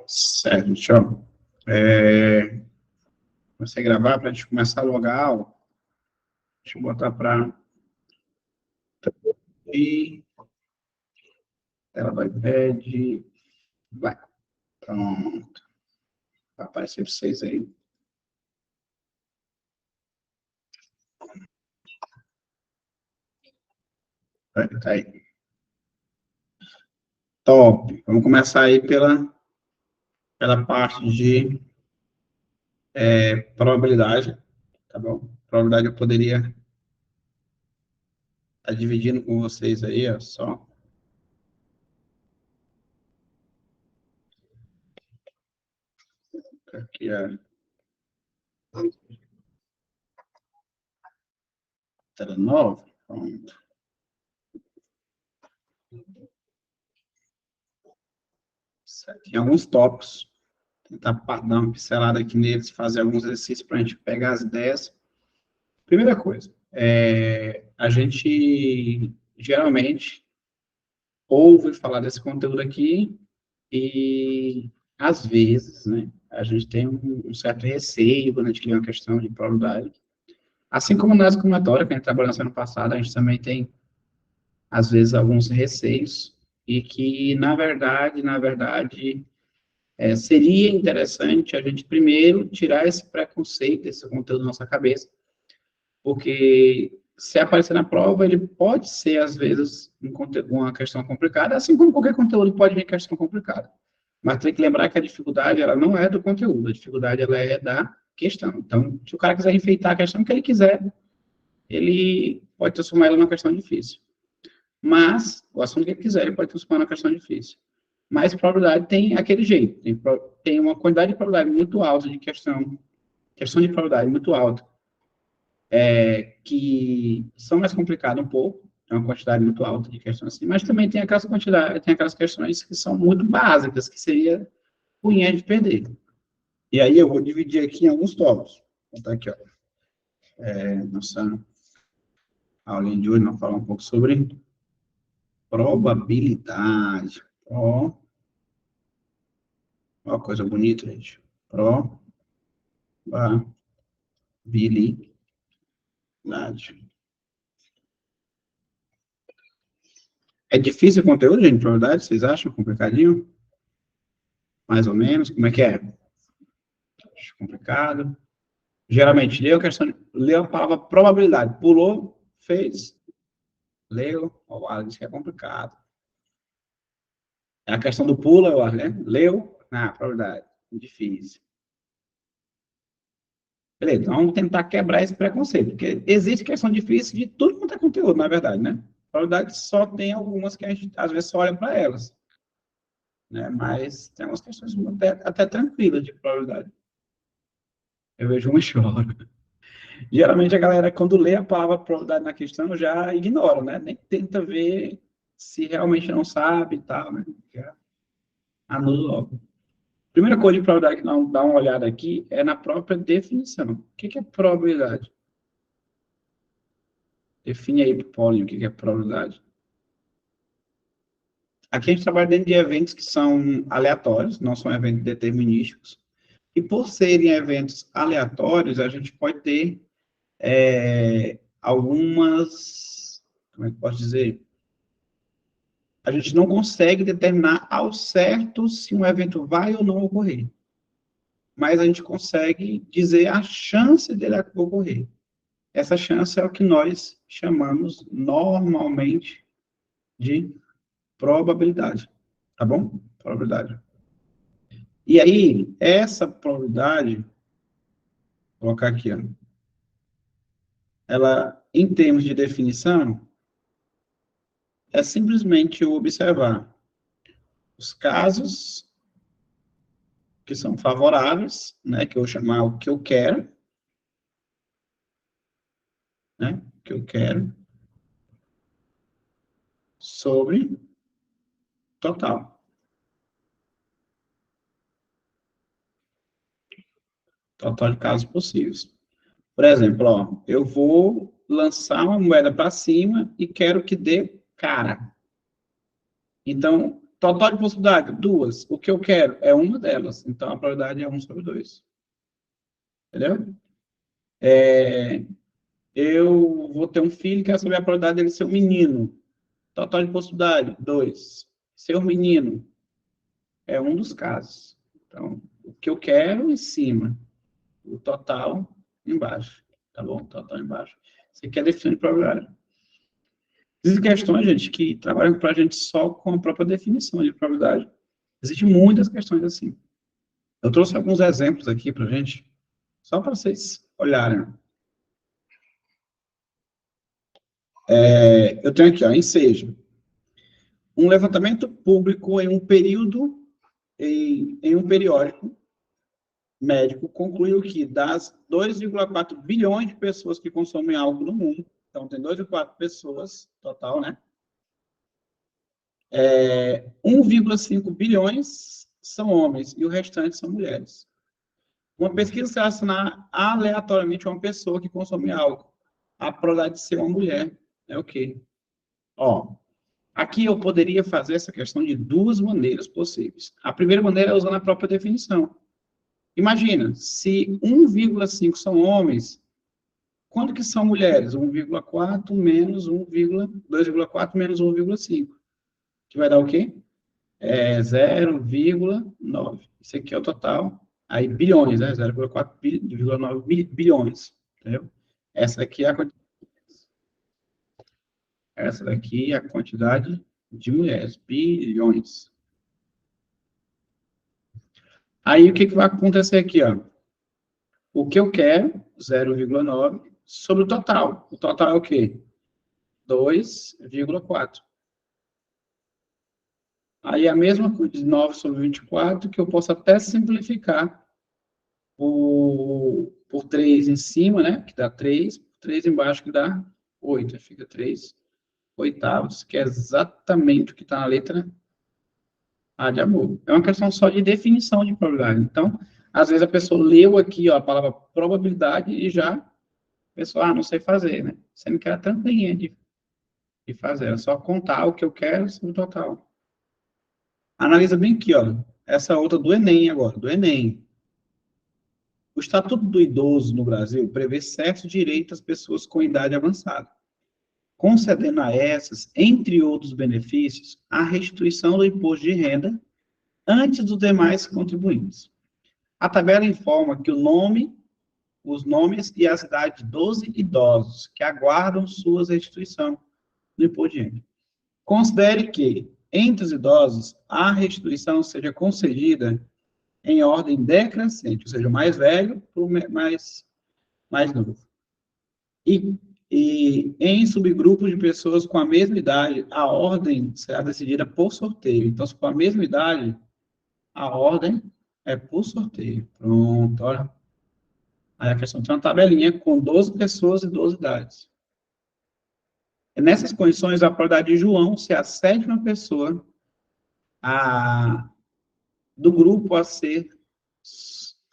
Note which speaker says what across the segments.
Speaker 1: Certo, deixa eu comecei a gravar para a gente começar a logar a aula. Deixa eu botar para... E tela do iPad. Vai. Pronto. Vai aparecer para vocês aí. Tá aí. Top. Vamos começar aí pela parte de probabilidade, tá bom? Probabilidade eu poderia estar dividindo com vocês aí, ó, só. Aqui a tela nova. Pronto. Tem alguns tópicos. Tentar dar uma pincelada aqui neles, fazer alguns exercícios para a gente pegar as ideias. Primeira coisa, a gente geralmente ouve falar desse conteúdo aqui e, às vezes, né, a gente tem um certo receio quando a gente cria uma questão de probabilidade. Assim como na combinatória, que a gente trabalhou no ano passado, a gente também tem, às vezes, alguns receios e que, na verdade, seria interessante a gente primeiro tirar esse preconceito, esse conteúdo da nossa cabeça, porque se aparecer na prova, ele pode ser, às vezes, uma questão complicada, assim como qualquer conteúdo pode vir questão complicada. Mas tem que lembrar que a dificuldade, ela não é do conteúdo, a dificuldade, ela é da questão. Então, se o cara quiser enfeitar a questão que ele quiser, ele pode transformar ela numa questão difícil. Mas, o assunto que ele quiser, ele pode transformar numa questão difícil. Mas probabilidade tem aquele jeito, tem uma quantidade de probabilidade muito alta de questão de probabilidade muito alta, que são mais complicadas um pouco, é uma quantidade muito alta de questões assim, mas também tem aquelas questões que são muito básicas, que seria ruim de perder. E aí eu vou dividir aqui em alguns tópicos. Vou botar aqui, ó. Nossa aulinha de hoje, nós falamos um pouco sobre probabilidade. Ó, coisa bonita, gente. Probabilidade. É difícil o conteúdo, gente, probabilidade? Vocês acham complicadinho? Mais ou menos? Como é que é? Acho complicado. Geralmente, leu a palavra probabilidade. Pulou, fez, leu. Ó, disse que é complicado. É a questão do pula, né? Leu, probabilidade. Difícil. Beleza, então vamos tentar quebrar esse preconceito, porque existe questão difícil de tudo quanto é conteúdo, na verdade, né? Probabilidade só tem algumas que a gente, às vezes, só olha para elas. Né? Mas tem umas questões até tranquilas de probabilidade. Eu vejo uma e choro. Geralmente a galera, quando lê a palavra probabilidade na questão, já ignora, né? Nem tenta ver se realmente não sabe e tal, né? Já anula logo. Primeira coisa de probabilidade que não dá uma olhada aqui é na própria definição. O que é probabilidade? Define aí, Paulinho, o que é probabilidade. Aqui a gente trabalha dentro de eventos que são aleatórios, não são eventos determinísticos. E por serem eventos aleatórios, a gente pode ter algumas, como é que posso dizer? A gente não consegue determinar ao certo se um evento vai ou não ocorrer. Mas a gente consegue dizer a chance dele ocorrer. Essa chance é o que nós chamamos normalmente de probabilidade. Tá bom? Probabilidade. E aí, essa probabilidade, vou colocar aqui, ó, ela, em termos de definição, é simplesmente observar os casos que são favoráveis, né, que eu vou chamar o que eu quero, né, que eu quero, sobre total. Total de casos possíveis. Por exemplo, ó, eu vou lançar uma moeda para cima e quero que dê cara. Então, total de possibilidade, 2. O que eu quero é uma delas. Então, a probabilidade é 1/2. Entendeu? Eu vou ter um filho, quero saber a probabilidade dele ser um menino. Total de possibilidade, 2. Ser um menino é um dos casos. Então, o que eu quero em cima, o total embaixo. Tá bom? Total embaixo. Você quer definir probabilidade. Existem questões, gente, que trabalham para a gente só com a própria definição de probabilidade. Existem muitas questões assim. Eu trouxe alguns exemplos aqui para a gente, só para vocês olharem. Eu tenho aqui, ó, ensejo. Um levantamento público em um período, em um periódico médico, concluiu que das 2,4 bilhões de pessoas que consomem álcool no mundo, então tem 2,4 pessoas total, né? 1,5 bilhões são homens e o restante são mulheres. Uma pesquisa relacionar aleatoriamente a uma pessoa que consome álcool. A probabilidade de ser uma mulher é o quê? Ó, aqui eu poderia fazer essa questão de duas maneiras possíveis. A primeira maneira é usando a própria definição. Imagina, se 1,5 são homens, quanto que são mulheres? 1,4 menos 2,4 menos 1,5. Que vai dar o quê? 0,9. Isso aqui é o total. Aí, bilhões, né? 0,4,9 bilhões. Entendeu? Essa aqui é a quantidade. Essa daqui é a quantidade de mulheres. Bilhões. Aí, o que vai acontecer aqui, ó? O que eu quero, 0,9, sobre o total. O total é o quê? 2,4. Aí, a mesma coisa de 9 sobre 24, que eu posso até simplificar por 3 em cima, né? Que dá 3, 3 embaixo, que dá 8. Fica 3 oitavos, que é exatamente o que está na letra A de amor. É uma questão só de definição de probabilidade. Então, às vezes a pessoa leu aqui, ó, a palavra probabilidade e já pensou, não sei fazer, né? Sendo que era tranquilinha de fazer, era só contar o que eu quero sobre o total. Analisa bem aqui, ó, essa outra do Enem agora, do Enem. O Estatuto do Idoso no Brasil prevê certos direitos às pessoas com idade avançada, concedendo a essas, entre outros benefícios, a restituição do imposto de renda antes dos demais contribuintes. A tabela informa que os nomes e as idades de 12 idosos que aguardam sua restituição do imposto de renda. Considere que, entre os idosos, a restituição seja concedida em ordem decrescente, ou seja, o mais velho para o mais novo. E em subgrupos de pessoas com a mesma idade, a ordem será decidida por sorteio. Então, se for a mesma idade, a ordem é por sorteio. Pronto, olha. Aí a questão tem uma tabelinha com 12 pessoas e 12 idades. Nessas condições, a probabilidade de João ser a sétima pessoa do grupo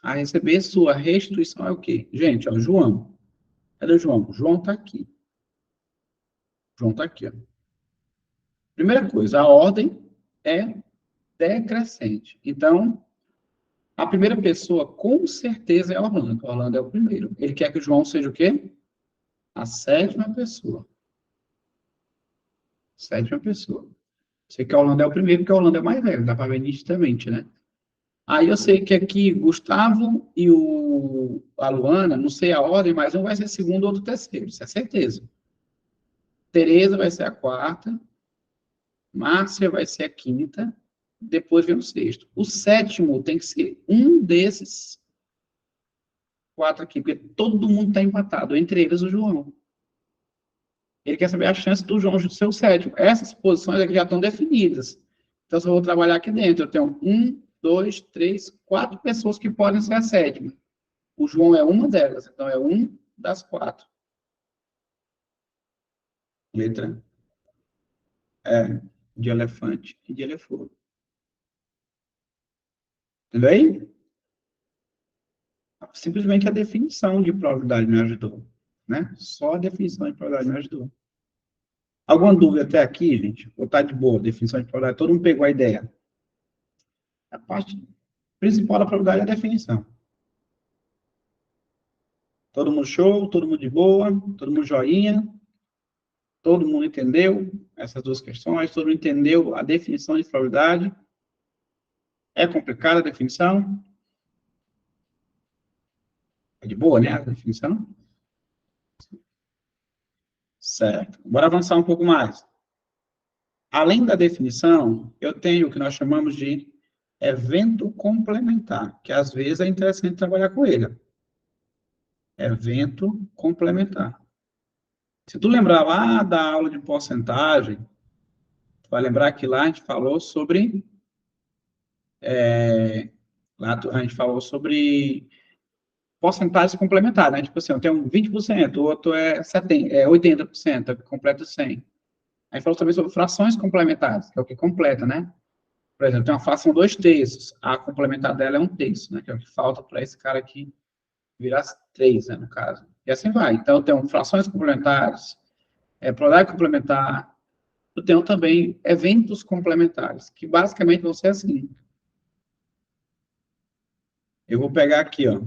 Speaker 1: a receber sua restituição é o quê? Gente, ó, João. Cadê o João? João está aqui. João está aqui, ó. Primeira coisa, a ordem é decrescente. Então, a primeira pessoa, com certeza, é Orlando. Orlando é o primeiro. Ele quer que o João seja o quê? A sétima pessoa. Sétima pessoa. Sei que a Orlando é o primeiro, porque a Orlando é o mais velho, dá para ver nitidamente, né? Aí eu sei que aqui Gustavo e a Luana, não sei a ordem, mas um vai ser segundo, outro terceiro, isso é certeza. Tereza vai ser a quarta, Márcia vai ser a quinta, depois vem o sexto. O sétimo tem que ser um desses 4 aqui, porque todo mundo está empatado, entre eles o João. Ele quer saber a chance do João ser o sétimo. Essas posições aqui já estão definidas. Então, se eu vou trabalhar aqui dentro, eu tenho 1, 2, 3, 4 pessoas que podem ser a sétima. O João é uma delas, então é um das 4. Letra de elefante e de elefante. Tudo bem? Simplesmente a definição de probabilidade me ajudou, né? Só a definição de probabilidade me ajudou. Alguma dúvida até aqui, gente? Ou tá de boa? Definição de probabilidade, todo mundo pegou a ideia. A parte principal da probabilidade é a definição. Todo mundo show, todo mundo de boa, todo mundo joinha, todo mundo entendeu essas duas questões, todo mundo entendeu a definição de probabilidade. É complicada a definição? É de boa, né, a definição? Certo. Bora avançar um pouco mais. Além da definição, eu tenho o que nós chamamos de evento complementar, que às vezes é interessante trabalhar com ele. Evento complementar. Se tu lembrar lá da aula de porcentagem, tu vai lembrar que lá a gente falou sobre lá a gente falou sobre porcentagens complementares, né? Tipo assim, eu tenho 20%, o outro é 70, é 80%, é o que completa 100. Aí falou também sobre frações complementares, que é o que completa, né? Por exemplo, tem uma fração 2/3, a complementar dela é 1/3, né? Que é o que falta para esse cara aqui virar 3, né, no caso. E assim vai. Então, eu tenho frações complementares, probabilidade complementar, eu tenho também eventos complementares, que basicamente vão ser assim. Eu vou pegar aqui, ó,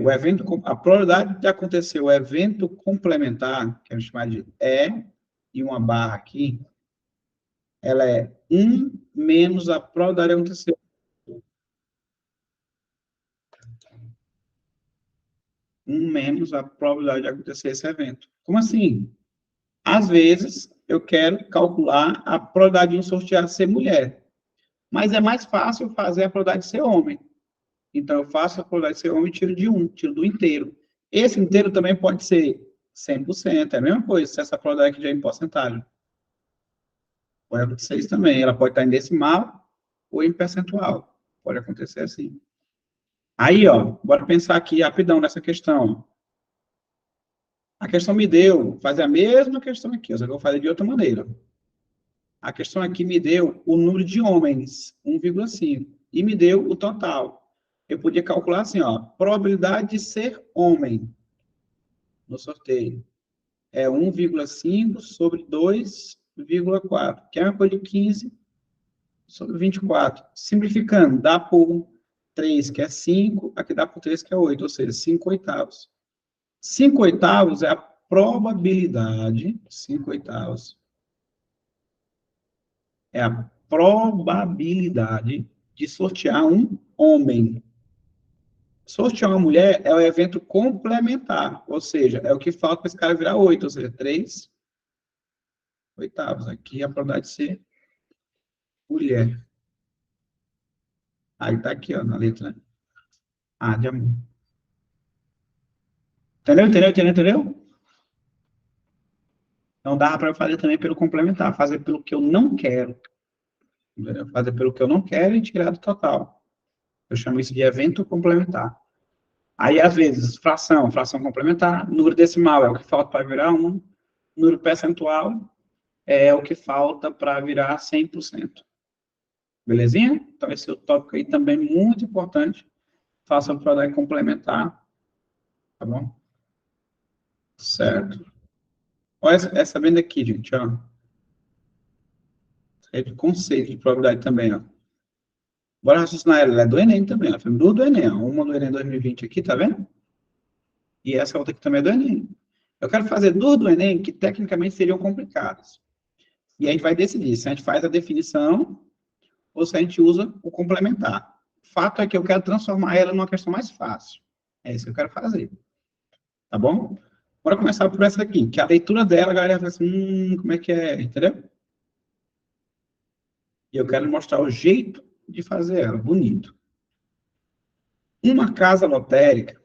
Speaker 1: o evento, a probabilidade de acontecer o evento complementar, que a gente chama de E, e uma barra aqui, ela é 1 menos a probabilidade de acontecer. Um menos a probabilidade de acontecer esse evento. Como assim? Às vezes, eu quero calcular a probabilidade de um sorteado ser mulher, mas é mais fácil fazer a probabilidade de ser homem. Então, eu faço a probabilidade de ser homem e tiro de 1, tiro do inteiro. Esse inteiro também pode ser 100%, é a mesma coisa, se essa probabilidade aqui já é em porcentagem. Pode acontecer isso também, ela pode estar em decimal ou em percentual. Pode acontecer assim. Aí, ó, bora pensar aqui rapidão nessa questão. A questão me deu, fazer a mesma questão aqui, só que eu vou fazer de outra maneira. A questão aqui me deu o número de homens, 1,5, e me deu o total. Eu podia calcular assim, ó, probabilidade de ser homem no sorteio é 1,5 sobre 2,4, que é uma coisa de 15 sobre 24. Simplificando, dá por 3, que é 5, aqui dá por 3, que é 8, ou seja, 5 oitavos. 5 oitavos é a probabilidade, 5 oitavos, é a probabilidade de sortear um homem. Sortear uma mulher é o evento complementar, ou seja, é o que falta para esse cara virar 8, ou seja, 3 oitavos. Aqui a probabilidade de ser mulher. Aí tá aqui, ó, na letra A de amor. Entendeu? Não dá para fazer também pelo complementar, fazer pelo que eu não quero. Entendeu? Fazer pelo que eu não quero e tirar do total. Eu chamo isso de evento complementar. Aí, às vezes, fração complementar, número decimal é o que falta para virar 1, número percentual é o que falta para virar 100%. Belezinha? Então, esse é o tópico aí também muito importante. Faça para dar complementar, tá bom? Certo. Olha essa venda aqui, gente, ó. É de conceito de probabilidade também, ó. Bora raciocinar ela é do Enem também, ó. Foi duas do Enem, ó. Uma do Enem 2020 aqui, tá vendo? E essa outra aqui também é do Enem. Eu quero fazer duas do Enem que tecnicamente seriam complicadas. E a gente vai decidir se a gente faz a definição ou se a gente usa o complementar. O fato é que eu quero transformar ela numa questão mais fácil. É isso que eu quero fazer. Tá bom? Bora começar por essa aqui, que a leitura dela, a galera vai assim, como é que é, entendeu? E eu quero mostrar o jeito de fazer ela, bonito. Uma casa lotérica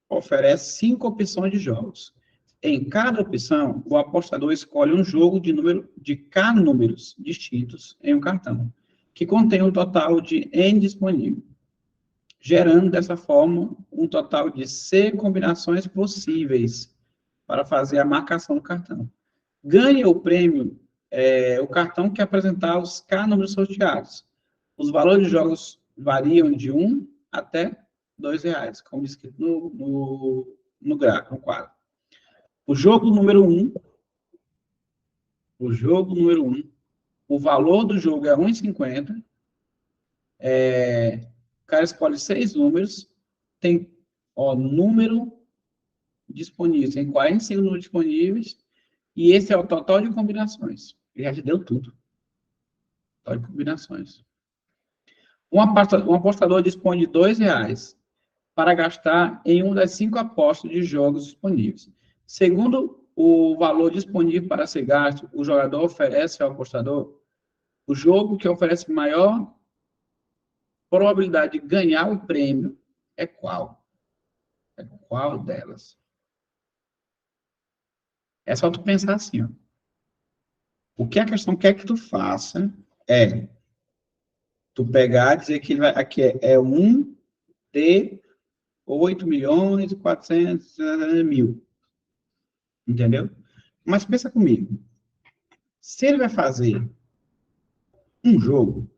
Speaker 1: oferece 5 opções de jogos. Em cada opção, o apostador escolhe um jogo de K números distintos em um cartão, que contém um total de N disponível, gerando dessa forma um total de C combinações possíveis para fazer a marcação do cartão. Ganha o prêmio o cartão que apresentar os K números sorteados. Os valores de jogos variam de 1 até R$ 2, como escrito no gráfico, no quadro. O jogo número 1 O jogo número 1. O valor do jogo é 1,50. O cara escolhe 6 números. Tem, número disponível. Tem 45 números disponíveis. E esse é o total de combinações. Ele já te deu tudo. Total de combinações. Um apostador dispõe de R$ 2 para gastar em uma das 5 apostas de jogos disponíveis. Segundo o valor disponível para ser gasto, o jogador oferece ao apostador o jogo que oferece maior probabilidade de ganhar o prêmio é qual? É qual delas? É só tu pensar assim, ó. O que a questão quer que tu faça é tu pegar e dizer que aqui é 1 de 8.400.000. Entendeu? Mas pensa comigo. Se ele vai fazer um jogo,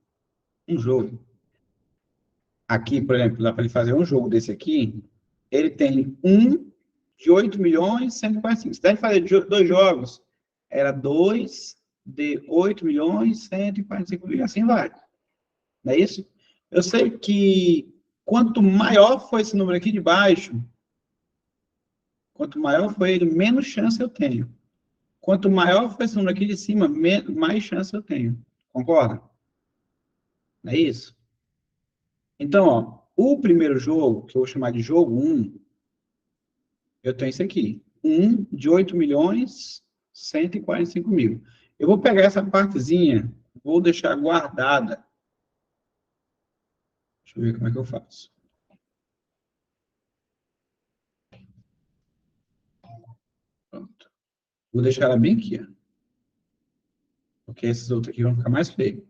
Speaker 1: aqui, por exemplo, dá para ele fazer um jogo desse aqui, ele tem 1 de 8.145.000. Se deve fazer 2 jogos, era 2 de 8.145.000, assim vai. Não é isso? Eu sei que quanto maior for esse número aqui de baixo, quanto maior for ele, menos chance eu tenho. Quanto maior for esse número aqui de cima, mais chance eu tenho. Concorda? Não é isso? Então, o primeiro jogo, que eu vou chamar de jogo 1, eu tenho isso aqui. 1 de 8.145.000. Eu vou pegar essa partezinha, vou deixar guardada. Deixa eu ver como é que eu faço. Pronto. Vou deixar ela bem aqui, ó. Porque esses outros aqui vão ficar mais feios.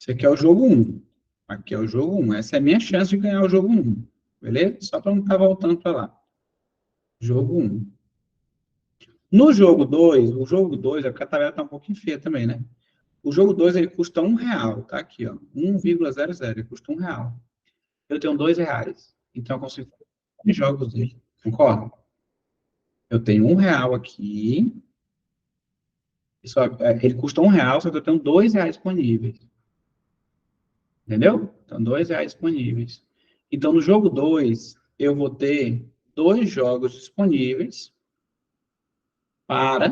Speaker 1: Esse aqui é o jogo 1. Aqui é o jogo 1. Essa é a minha chance de ganhar o jogo 1. Beleza? Só para não estar voltando para lá. Jogo 1. No jogo 2, o jogo 2, a tabela está um pouquinho feia também, né? O jogo 2, ele custa R$1, tá aqui, ó. 1,00, ele custa R$1. Eu tenho R$2. Então, eu consigo fazer jogos dele. Concorda? Eu tenho R$1 aqui. Ele custa R$1, só que eu tenho R$2 disponíveis. Entendeu? Então, R$2 disponíveis. Então, no jogo 2, eu vou ter 2 jogos disponíveis para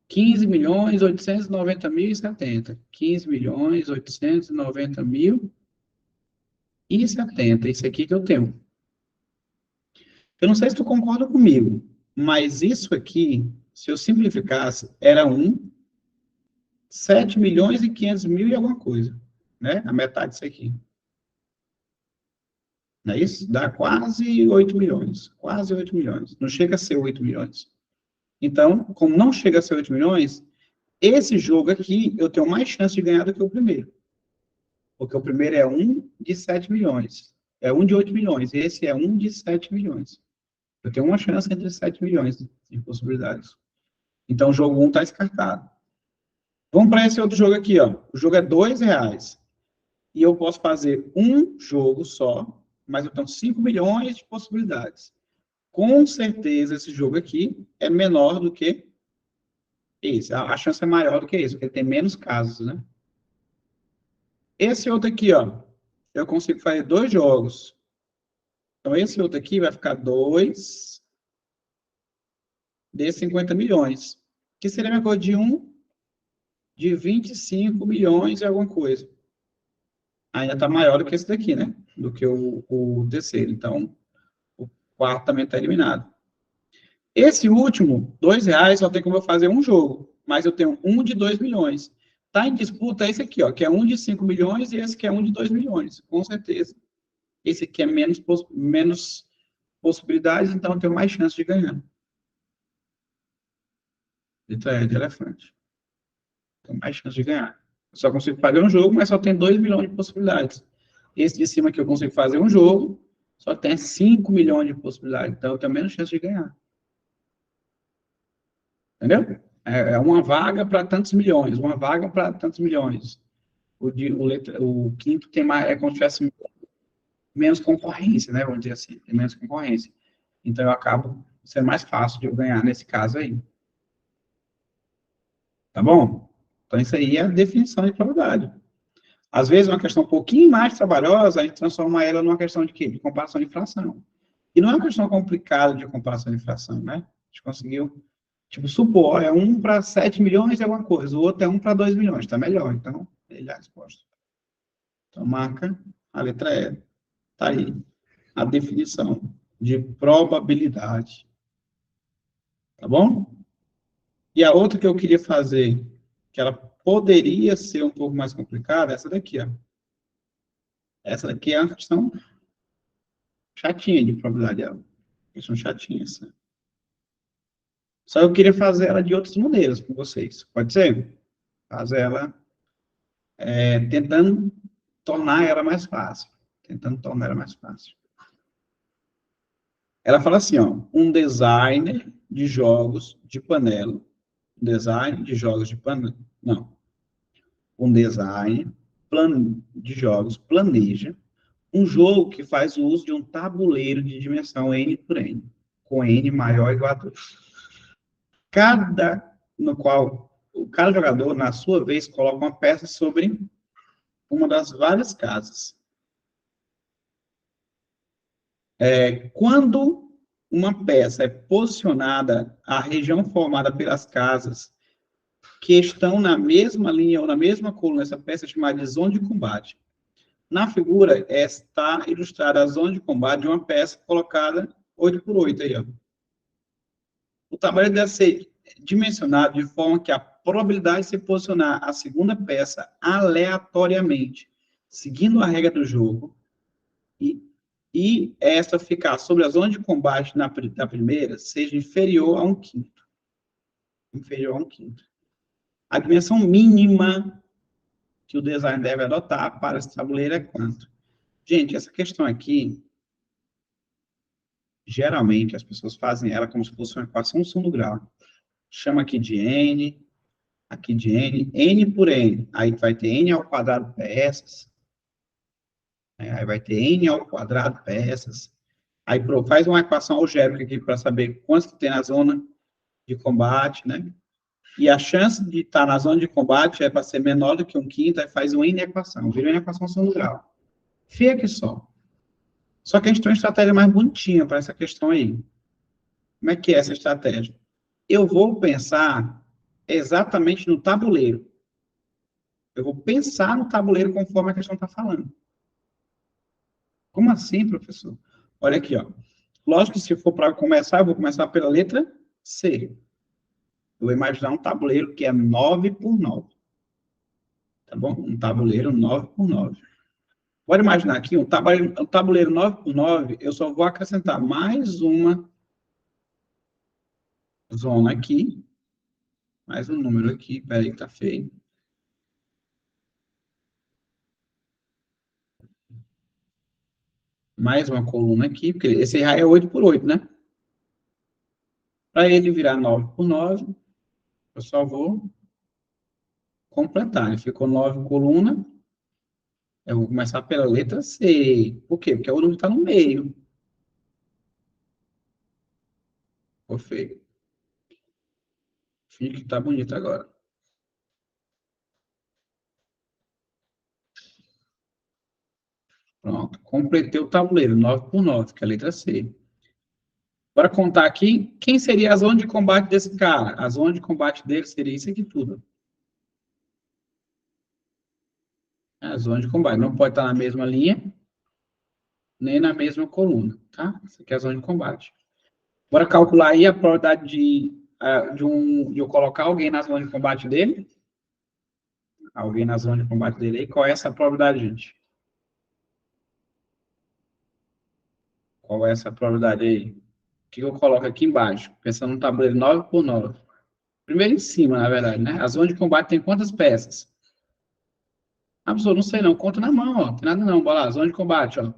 Speaker 1: 15.890.070. 15.890.070. Isso aqui que eu tenho. Eu não sei se tu concorda comigo, mas isso aqui, se eu simplificasse, era 7.500.000 e alguma coisa, né? A metade disso aqui. Não é isso? Dá quase 8 milhões. Quase 8 milhões. Não chega a ser 8 milhões. Então, como não chega a ser 8 milhões, esse jogo aqui eu tenho mais chance de ganhar do que o primeiro. Porque o primeiro é 1 de 7 milhões. É 1 de 8 milhões. Esse é 1 de 7 milhões. Eu tenho uma chance entre 7 milhões de possibilidades. Então, o jogo 1 está descartado. Vamos para esse outro jogo aqui, ó. O jogo é R$2. E eu posso fazer um jogo só, mas eu tenho 5 milhões de possibilidades. Com certeza, esse jogo aqui é menor do que esse. A chance é maior do que esse, porque ele tem menos casos, né? Esse outro aqui, ó, eu consigo fazer 2 jogos. Então, esse outro aqui vai ficar 2 de 50 milhões. Que seria a minha coisa de 1 de 25 milhões e alguma coisa. Ainda está maior do que esse daqui, né? Do que o terceiro. Então, o quarto também está eliminado. Esse último, R$2, só tem como eu fazer um jogo. Mas eu tenho 1 de 2 milhões. Está em disputa esse aqui, ó, que é 1 de 5 milhões e esse que é 1 de 2 milhões. Com certeza. Esse aqui é menos possibilidades, então eu tenho mais chance de ganhar. Letra E de elefante. Tenho mais chance de ganhar. Eu só consigo fazer um jogo, mas só tem 2 milhões de possibilidades. Esse de cima que eu consigo fazer um jogo, só tem 5 milhões de possibilidades. Então eu tenho menos chance de ganhar. Entendeu? É uma vaga para tantos milhões, uma vaga para tantos milhões. O quinto tem mais, é como se tivesse menos concorrência, né? Vamos dizer assim, tem menos concorrência. Então eu acabo sendo mais fácil de eu ganhar nesse caso aí. Tá bom? Então, isso aí é a definição de probabilidade. Às vezes, uma questão um pouquinho mais trabalhosa, a gente transforma ela numa questão de quê? De comparação de fração. E não é uma questão complicada de comparação de fração, né? A gente conseguiu, tipo, supor, é 1 para 7 milhões de alguma coisa, o outro é 1 para 2 milhões, tá melhor. Então, ele é a resposta. Então, marca a letra E. Tá aí a definição de probabilidade. Tá bom? E a outra que eu queria fazer, que ela poderia ser um pouco mais complicada, é essa daqui, ó. Essa daqui é uma questão chatinha de probabilidade. É uma questão chatinha, essa. Só eu queria fazer ela de outras maneiras com vocês. Pode ser? Fazer ela tentando tornar ela mais fácil. Tentando tornar ela mais fácil. Ela fala assim, ó, um designer de jogos de panela. Design de jogos de panela. Não. Um design de jogos planeja um jogo que faz uso de um tabuleiro de dimensão n por n, com n maior ou igual a 2. No qual cada jogador, na sua vez, coloca uma peça sobre uma das várias casas. Quando uma peça é posicionada, a região formada pelas casas que estão na mesma linha ou na mesma coluna, essa peça é chamada de zona de combate. Na figura está ilustrada a zona de combate de uma peça colocada 8 por 8 aí, ó. O tabuleiro deve ser dimensionado de forma que a probabilidade de se posicionar a segunda peça aleatoriamente, seguindo a regra do jogo, e esta ficar sobre a zona de combate da primeira, seja inferior a 1/5. Inferior a 1/5. A dimensão mínima que o design deve adotar para esse tabuleiro é quanto? Gente, essa questão aqui, geralmente, as pessoas fazem ela como se fosse uma equação de segundo grau. Chama aqui de N, aqui de N por N. Aí vai ter N ao quadrado peças. Aí vai ter N ao quadrado peças. Aí faz uma equação algébrica aqui para saber quantos que tem na zona de combate, né? E a chance de estar na zona de combate é para ser menor do que 1/5, aí faz uma N equação. Vira uma equação segundo grau. Fica aqui só. Só que a gente tem uma estratégia mais bonitinha para essa questão aí. Como é que é essa estratégia? Eu vou pensar exatamente no tabuleiro. Eu vou pensar no tabuleiro conforme a questão está falando. Como assim, professor? Olha aqui, ó. Lógico que se for para começar, eu vou começar pela letra C. Eu vou imaginar um tabuleiro que é 9 por 9. Tá bom? Um tabuleiro 9 por 9. Pode imaginar aqui, um tabuleiro 9 por 9, eu só vou acrescentar mais uma zona aqui, mais um número aqui, peraí que tá feio. Mais uma coluna aqui, porque esse já é 8 por 8, né? Para ele virar 9 por 9, eu só vou completar. Ele ficou 9 colunas. Eu vou começar pela letra C. Por quê? Porque o número está no meio. Ficou feio. Finge que tá bonito agora. Pronto. Completei o tabuleiro, 9 por 9, que é a letra C. Para contar aqui, quem seria a zona de combate desse cara? A zona de combate dele seria isso aqui tudo. A zona de combate. Não pode estar na mesma linha, nem na mesma coluna, tá? Isso aqui é a zona de combate. Bora calcular aí a probabilidade de eu colocar alguém na zona de combate dele. Alguém na zona de combate dele aí. Qual é essa probabilidade, gente? Qual é essa probabilidade aí? O que eu coloco aqui embaixo? Pensando no tabuleiro 9 por 9. Primeiro em cima, na verdade, né? A zona de combate tem quantas peças? Ah, professor, não sei não. Conta na mão, ó. Não tem nada não. Bora lá. Zona de combate, ó.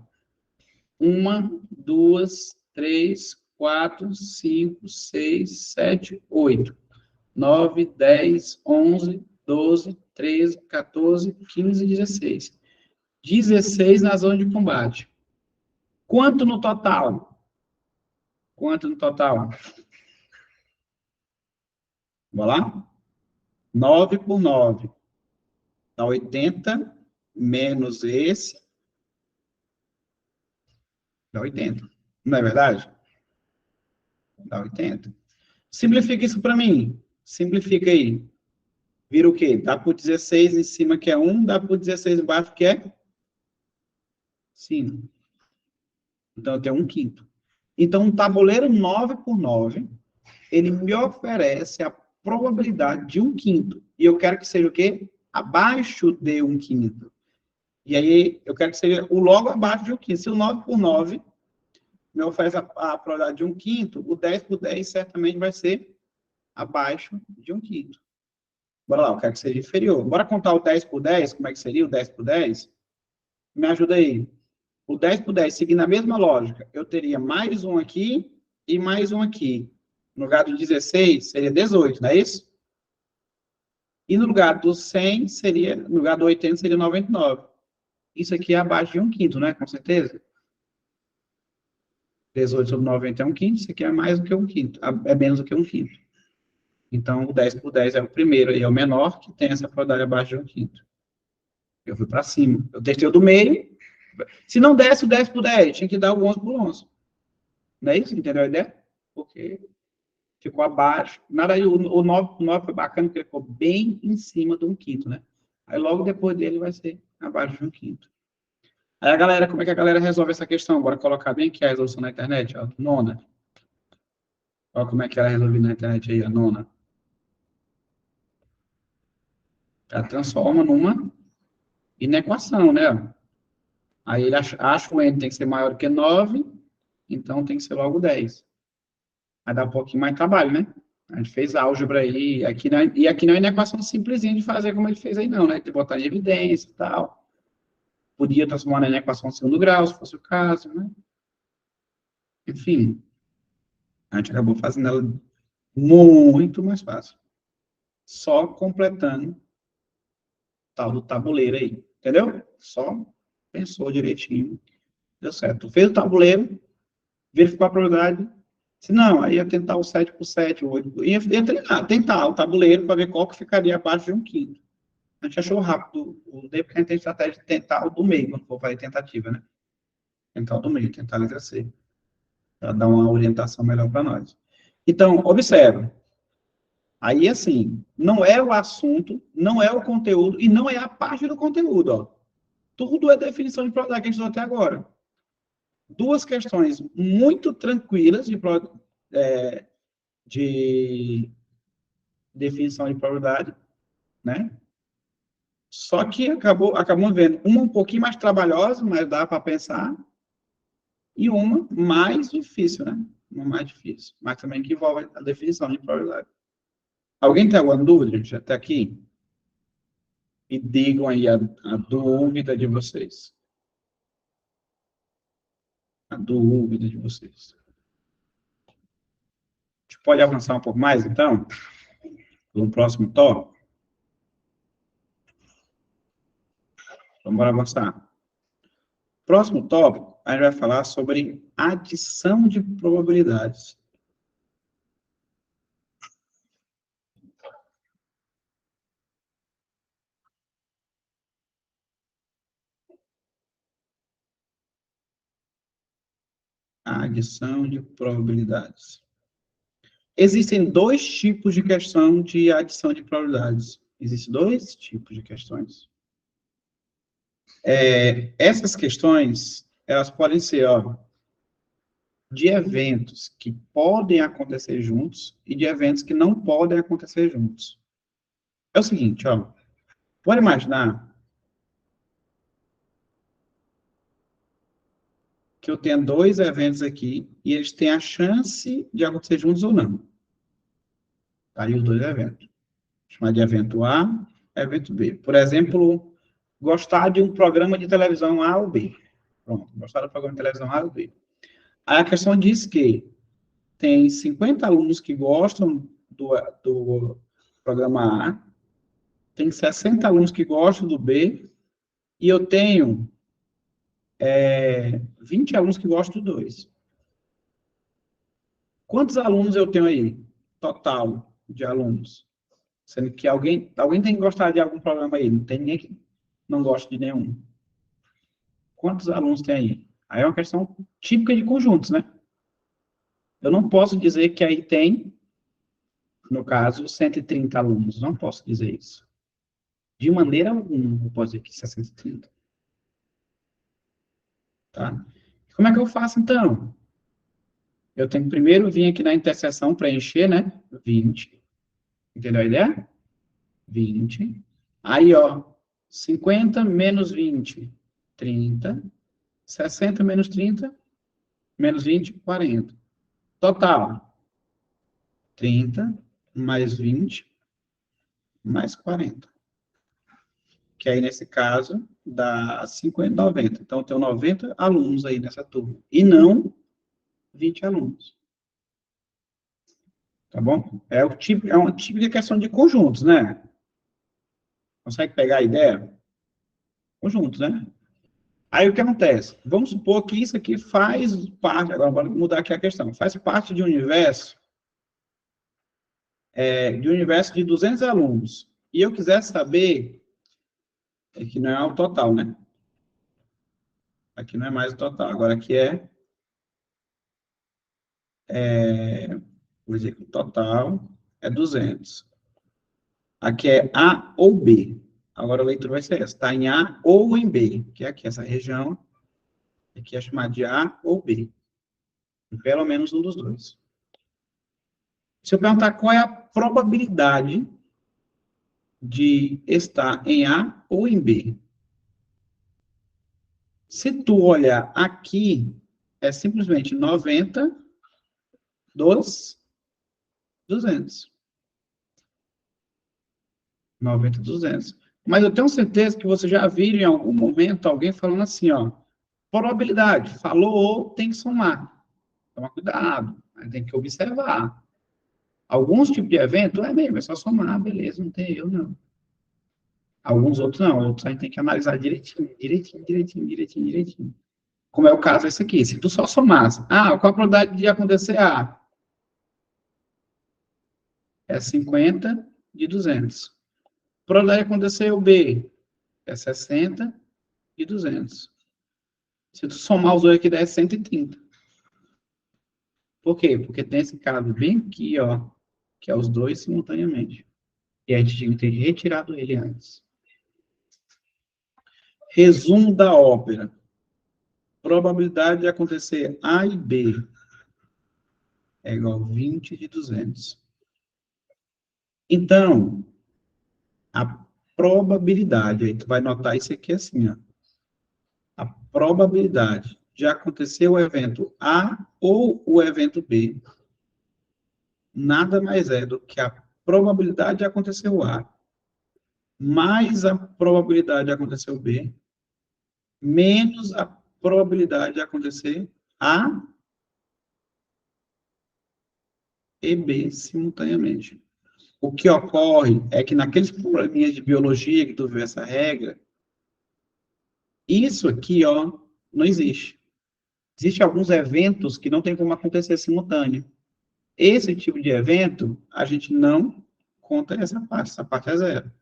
Speaker 1: 1, 2, 3, 4, 5, 6, 7, 8, 9, 10, 11, 12, 13, 14, 15, 16. 16 na zona de combate. Quanto no total? Quanto no total? Vamos lá? 9 por 9 dá 80, menos esse, dá 80. Não é verdade? Dá 80. Simplifica isso para mim. Simplifica aí. Vira o quê? Dá por 16 em cima, que é 1, dá por 16 embaixo, que é 5. Então, eu tenho 1/5. Então, um tabuleiro 9 por 9, ele me oferece a probabilidade de 1/5. E eu quero que seja o quê? Abaixo de 1/5. E aí, eu quero que seja o logo abaixo de 1/5. Se o 9 por 9 me oferece a probabilidade de 1/5, o 10 por 10 certamente vai ser abaixo de 1/5. Bora lá, eu quero que seja inferior. Bora contar o 10 por 10, como é que seria o 10 por 10? Me ajuda aí. O 10 por 10, seguindo a mesma lógica, eu teria mais um aqui e mais um aqui. No lugar do 16, seria 18, não é isso? E no lugar do 100, seria, no lugar do 80, seria 99. Isso aqui é abaixo de 1/5, né? Com certeza. 18 sobre 90 é 1/5, isso aqui é mais do que 1/5. É menos do que 1/5. Então, o 10 por 10 é o primeiro e é o menor, que tem essa probabilidade abaixo de 1/5. Eu fui para cima. Eu testei o do meio. Se não desse o 10 por 10, tinha que dar o 11 por 11. Não é isso? Entendeu a ideia? Porque ficou abaixo. Nada aí, o 9 por 9 foi bacana, porque ele ficou bem em cima de 1/5, né? Aí logo depois dele vai ser abaixo de 1/5. Aí a galera, como é que a galera resolve essa questão? Bora colocar bem aqui a resolução na internet, ó. Nona. Olha como é que ela resolve na internet aí, a nona. Ela transforma numa inequação, né? Aí ele acha que o n tem que ser maior que 9, então tem que ser logo 10. Aí dá um pouquinho mais de trabalho, né? A gente fez álgebra aí, e aqui não é uma equação simplesinha de fazer como ele fez aí, não, né? De botar em evidência e tal. Podia transformar em equação de segundo grau, se fosse o caso, né? Enfim, a gente acabou fazendo ela muito mais fácil. Só completando tal do tabuleiro aí, entendeu? Só pensou direitinho, deu certo. Fez o tabuleiro, verificou a probabilidade. Se não, aí ia tentar o 7 por 7, o 8 por... Ia tentar o tabuleiro para ver qual que ficaria abaixo de 1/5. A gente achou rápido o D, porque a gente tem estratégia de tentar o do meio, quando for fazer tentativa, né? Tentar o do meio, tentar a letra C, para dar uma orientação melhor para nós. Então, observe. Aí, assim, não é o assunto, não é o conteúdo, e não é a parte do conteúdo, ó. Tudo é definição de probabilidade que a gente usou até agora. Duas questões muito tranquilas de definição de probabilidade, né? Só que acabamos vendo uma um pouquinho mais trabalhosa, mas dá para pensar, e uma mais difícil, né? Uma mais difícil, mas também que envolve a definição de probabilidade. Alguém tem alguma dúvida, gente, até aqui? E digam aí a dúvida de vocês. A dúvida de vocês. A gente pode avançar um pouco mais, então? No próximo tópico? Vamos avançar. Próximo tópico, a gente vai falar sobre adição de probabilidades. Adição de probabilidades. Existem dois tipos de questão de adição de probabilidades. Existem dois tipos de questões. Essas questões, elas podem ser, ó, de eventos que podem acontecer juntos e de eventos que não podem acontecer juntos. É o seguinte, ó, pode imaginar que eu tenha dois eventos aqui e eles têm a chance de acontecer juntos ou não. Tá aí os dois eventos. Chamar de evento A, evento B. Por exemplo, gostar de um programa de televisão A ou B. Pronto, gostar do programa de televisão A ou B. Aí a questão diz que tem 50 alunos que gostam do programa A, tem 60 alunos que gostam do B, e eu tenho 20 alunos que gostam do 2. Quantos alunos eu tenho aí? Total de alunos. Sendo que alguém tem que gostar de algum problema aí. Não tem ninguém que não gosta de nenhum. Quantos alunos tem aí? Aí é uma questão típica de conjuntos, né? Eu não posso dizer que aí tem, no caso, 130 alunos. Não posso dizer isso. De maneira alguma, eu posso dizer que isso é 130. Tá? Como é que eu faço, então? Eu tenho que primeiro vir aqui na interseção preencher, né? 20. Entendeu a ideia? 20. Aí, ó, 50 menos 20, 30. 60 menos 30, menos 20, 40. Total, 30 mais 20 mais 40. Que aí, nesse caso, dá 50, 90. Então, eu tenho 90 alunos aí nessa turma. E não 20 alunos. Tá bom? É uma típica questão de conjuntos, né? Consegue pegar a ideia? Conjuntos, né? Aí, o que acontece? Vamos supor que isso aqui faz parte, agora vamos mudar aqui a questão, faz parte de um universo, de 200 alunos. E eu quiser saber, aqui não é o total, né? Aqui não é mais o total. Agora aqui vou dizer que o total é 200. Aqui é A ou B. Agora a leitura vai ser essa. Está em A ou em B, que é aqui, essa região. Aqui é chamada de A ou B. Pelo menos um dos dois. Se eu perguntar qual é a probabilidade de estar em A ou em B. Se tu olhar aqui, é simplesmente 90 dos 200. 90, 200. Mas eu tenho certeza que você já viu em algum momento alguém falando assim, ó, probabilidade, falou, tem que somar. Toma cuidado, tem que observar. Alguns tipos de evento, é mesmo, é só somar, beleza, não tem erro, não. Alguns outros não, outros a gente tem que analisar direitinho. Como é o caso desse aqui, se tu só somasse, qual a probabilidade de acontecer A? É 50 de 200. Probabilidade de acontecer o B? É 60 de 200. Se tu somar os dois aqui, dá 130. Por quê? Porque tem esse caso bem aqui, ó, que é os dois simultaneamente. E a gente tinha que ter retirado ele antes. Resumo da ópera. Probabilidade de acontecer A e B é igual a 20 de 200. Então, a probabilidade, aí tu vai notar isso aqui assim, ó. A probabilidade de acontecer o evento A ou o evento B nada mais é do que a probabilidade de acontecer o A mais a probabilidade de acontecer o B menos a probabilidade de acontecer A e B simultaneamente. O que ocorre é que naqueles probleminhas de biologia que tu vê essa regra, isso aqui, ó, não existe. Existem alguns eventos que não tem como acontecer simultâneo. Esse tipo de evento, a gente não conta essa parte é zero.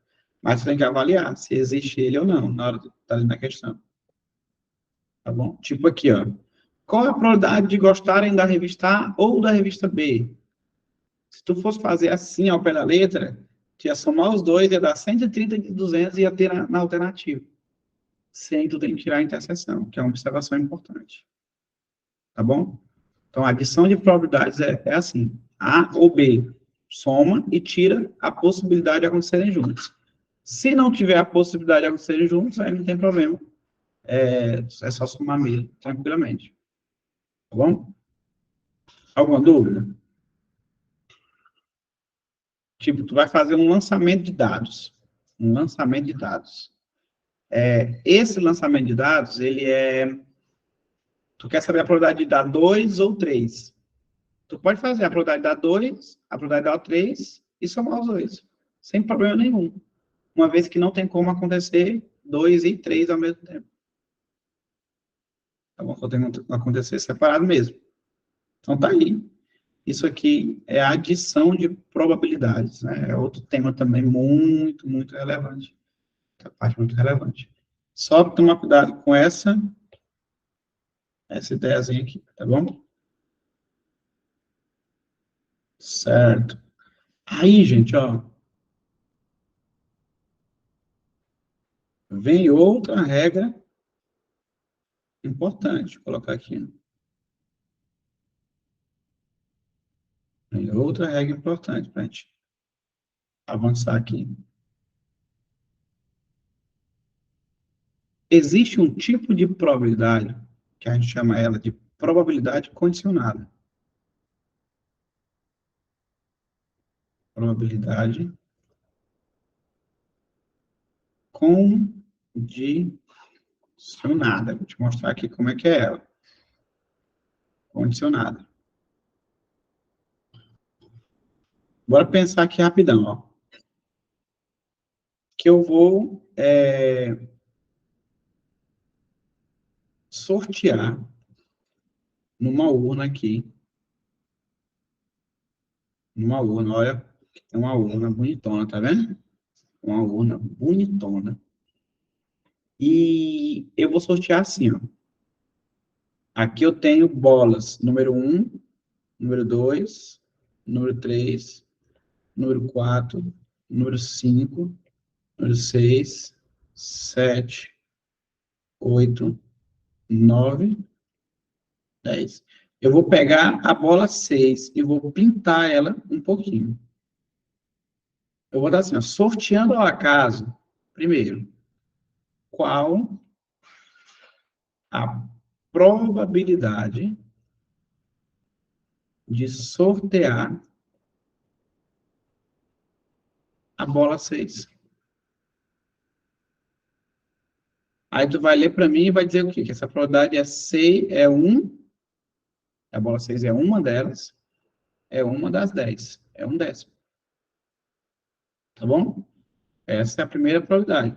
Speaker 1: Mas você tem que avaliar se existe ele ou não, na hora de estar na questão. Tá bom? Tipo aqui, ó. Qual é a probabilidade de gostarem da revista A ou da revista B? Se tu fosse fazer assim, ao pé da letra, tu ia somar os dois, ia dar 130 de 200 e ia ter na alternativa. Sem tu tem que tirar a interseção, que é uma observação importante. Tá bom? Então, a adição de probabilidades é assim. A ou B soma e tira a possibilidade de acontecerem juntos. Se não tiver a possibilidade de acontecerem juntos, aí não tem problema. É só somar mesmo, tranquilamente. Tá bom? Alguma dúvida? Tipo, tu vai fazer um lançamento de dados. Um lançamento de dados. Esse lançamento de dados, ele é... Tu quer saber a probabilidade de dar 2 ou 3. Tu pode fazer a probabilidade de dar 2, a probabilidade de dar 3 e somar os dois. Sem problema nenhum. Uma vez que não tem como acontecer 2 e 3 ao mesmo tempo. Tá bom? Só tem que acontecer separado mesmo. Então, tá aí. Isso aqui é a adição de probabilidades, né? É outro tema também muito, muito relevante. A parte muito relevante. Só tomar cuidado com essa ideiazinha aqui, tá bom? Certo. Aí, gente, ó, vem outra regra importante, vou colocar aqui. Vem outra regra importante para a gente avançar aqui. Existe um tipo de probabilidade, que a gente chama ela de probabilidade condicionada. Probabilidade condicionada. Vou te mostrar aqui como é que é ela. Condicionada. Bora pensar aqui rapidão, ó. Que eu vou sortear numa urna aqui. Numa urna, olha. É uma urna bonitona, tá vendo? Uma urna bonitona. E eu vou sortear assim, ó. Aqui eu tenho bolas, número 1, número 2, número 3, número 4, número 5, número 6, 7, 8, 9, 10. Eu vou pegar a bola 6 e vou pintar ela um pouquinho. Eu vou dar assim, ó, sorteando ao acaso, primeiro, qual a probabilidade de sortear a bola 6. Aí tu vai ler para mim e vai dizer o quê? Que essa probabilidade é 6, é 1, a bola 6 é uma delas, é uma das 10, é um décimo. Tá bom? Essa é a primeira probabilidade.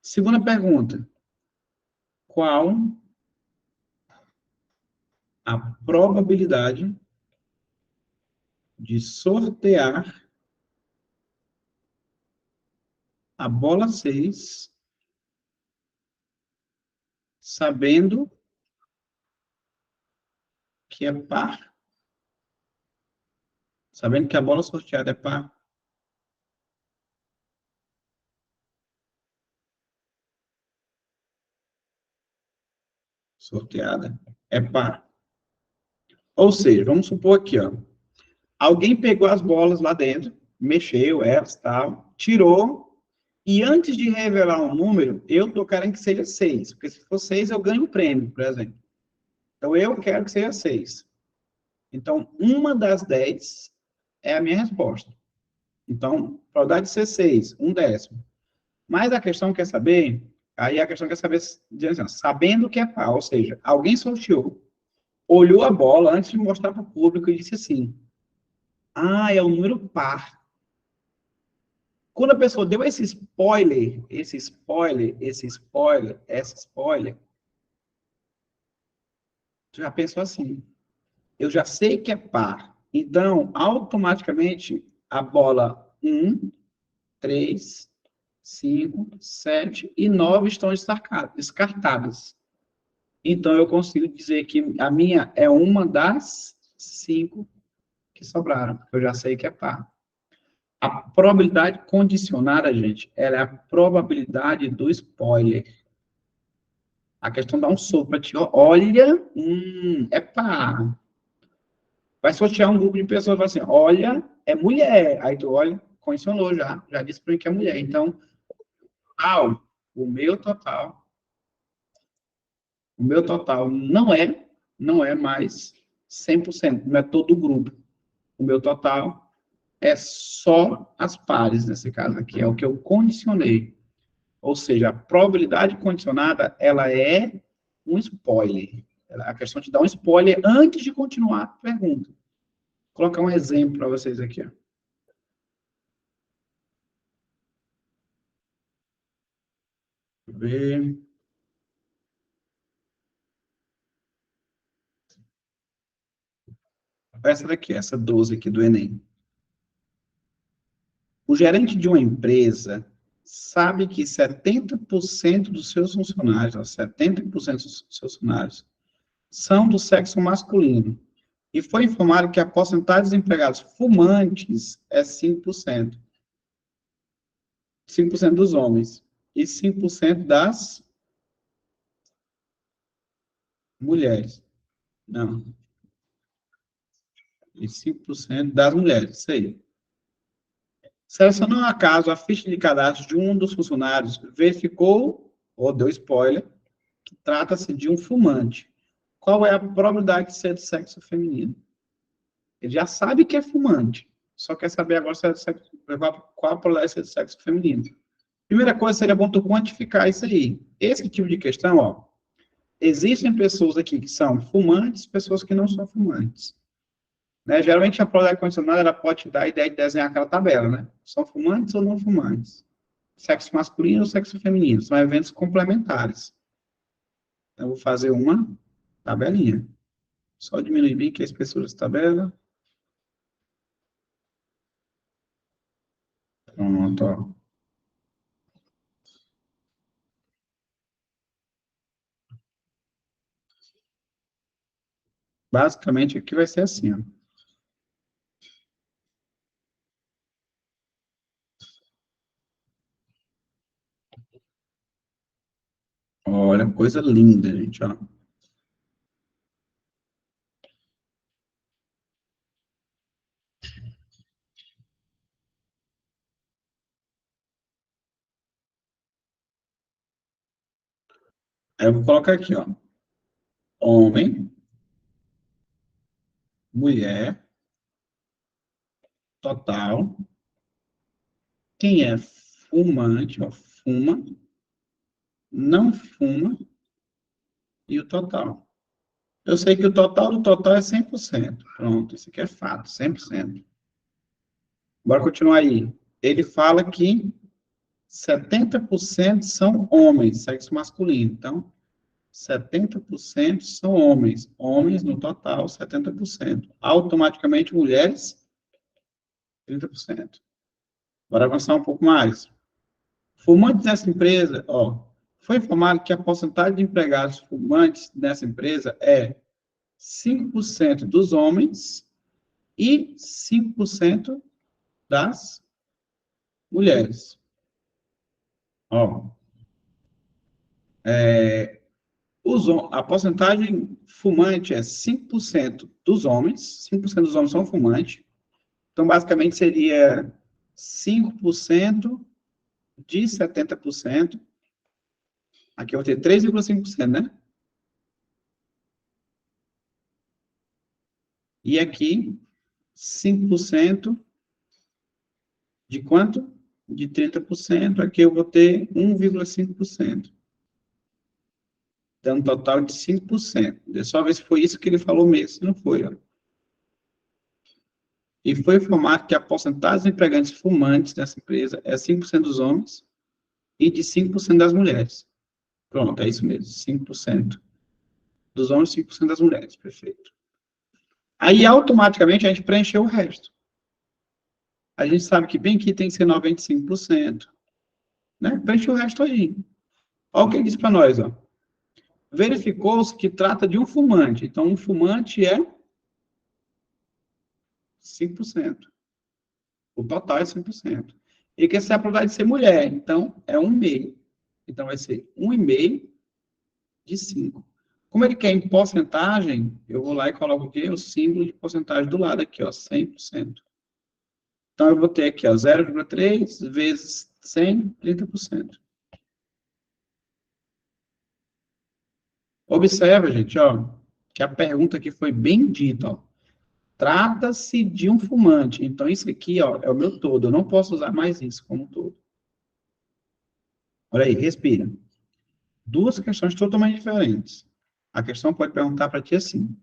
Speaker 1: Segunda pergunta. Qual a probabilidade de sortear a bola 6 sabendo que é par? Sabendo que a bola sorteada é par? Sorteada é par. Ou seja, vamos supor aqui, ó. Alguém pegou as bolas lá dentro, mexeu elas, tal, tirou, e antes de revelar um número, eu tô querendo que seja 6, porque se for 6, eu ganho um prêmio, por exemplo. Então, eu quero que seja 6. Então, uma das 10 é a minha resposta. Então, probabilidade de ser 6, um décimo. Mas a questão quer saber, aí a questão quer saber, dizendo assim, sabendo que é par, ou seja, alguém sorteou, olhou a bola antes de mostrar para o público e disse assim, ah, é o número par. Quando a pessoa deu esse spoiler, tu já pensou assim, eu já sei que é par. Então, automaticamente, a bola 1, 3, 5, 7 e 9 estão descartadas. Então, eu consigo dizer que a minha é uma das 5 que sobraram, porque eu já sei que é par. A probabilidade condicionada, gente, ela é a probabilidade do spoiler. A questão dá um soco para ti. Olha, é par. Vai sortear um grupo de pessoas e fala assim, olha, é mulher. Aí tu olha, condicionou já disse para mim que é mulher. Então, o meu total, não é mais 100%, não é todo o grupo. O meu total é só as pares, nesse caso aqui, é o que eu condicionei. Ou seja, a probabilidade condicionada, ela é um spoiler. A questão de dar um spoiler antes de continuar a pergunta. Vou colocar um exemplo para vocês aqui. Ó. Ver. essa daqui, essa 12 aqui do Enem. O gerente de uma empresa sabe que 70% dos seus funcionários, ó, 70% dos seus funcionários, são do sexo masculino. E foi informado que a porcentagem dos empregados fumantes é 5%. 5% dos homens. E 5% das mulheres. Não. E 5% das mulheres. Isso aí. Selecionou acaso a ficha de cadastro de um dos funcionários, verificou, ou deu spoiler, que trata-se de um fumante. Qual é a probabilidade de ser de sexo feminino? Ele já sabe que é fumante, só quer saber agora se é de sexo, qual a probabilidade de ser de sexo feminino. Primeira coisa, seria bom tu quantificar isso aí. Esse tipo de questão, ó, existem pessoas aqui que são fumantes, pessoas que não são fumantes. Né? Geralmente a probabilidade condicional, ela pode te dar a ideia de desenhar aquela tabela, né? São fumantes ou não fumantes? Sexo masculino ou sexo feminino? São eventos complementares. Então, eu vou fazer uma tabelinha. Só diminuir bem aqui a espessura dessa tabela. Pronto, ó. Basicamente, aqui vai ser assim, ó. Olha, coisa linda, gente, ó. Aí eu vou colocar aqui, ó. Homem, mulher, total. Quem é fumante, ó, fuma, não fuma, e o total. Eu sei que o total do total é 100%. Pronto, isso aqui é fato, 100%. Bora continuar aí. Ele fala que 70% são homens, sexo masculino. Então, 70% são homens. Homens, no total, 70%. Automaticamente, mulheres, 30%. Bora avançar um pouco mais. Fumantes nessa empresa, ó, foi informado que a porcentagem de empregados fumantes nessa empresa é 5% dos homens e 5% das mulheres. Ó, a porcentagem fumante é 5% dos homens, 5% dos homens são fumantes, então basicamente seria 5% de 70%, aqui eu vou ter 3,5%, né? E aqui, 5% de quanto? De 30%, aqui eu vou ter 1,5%. Dando um total de 5%. Deixa eu só ver se foi isso que ele falou mesmo, se não foi. Ó. E foi informado que a porcentagem de empregantes fumantes dessa empresa é 5% dos homens e de 5% das mulheres. Pronto, é isso mesmo, 5% dos homens e 5% das mulheres, perfeito. Aí, automaticamente, a gente preencheu o resto. A gente sabe que bem aqui tem que ser 95%, né? Preencheu o resto aí. Olha o que ele diz para nós, ó. Verificou-se que trata de um fumante. Então, um fumante é 5%. O total é 5%. E que essa é a probabilidade de ser mulher. Então, é 1,5. Então, vai ser 1,5 de 5. Como ele quer em porcentagem, eu vou lá e coloco o quê? O símbolo de porcentagem do lado aqui, ó, 100%. Então, eu vou ter aqui, ó, 0,3 vezes 100, 30%. Observa, gente, ó, que a pergunta aqui foi bem dita, ó. Trata-se de um fumante. Então, isso aqui, ó, é o meu todo. Eu não posso usar mais isso como todo. Olha aí, respira. Duas questões totalmente diferentes. A questão pode perguntar para ti assim: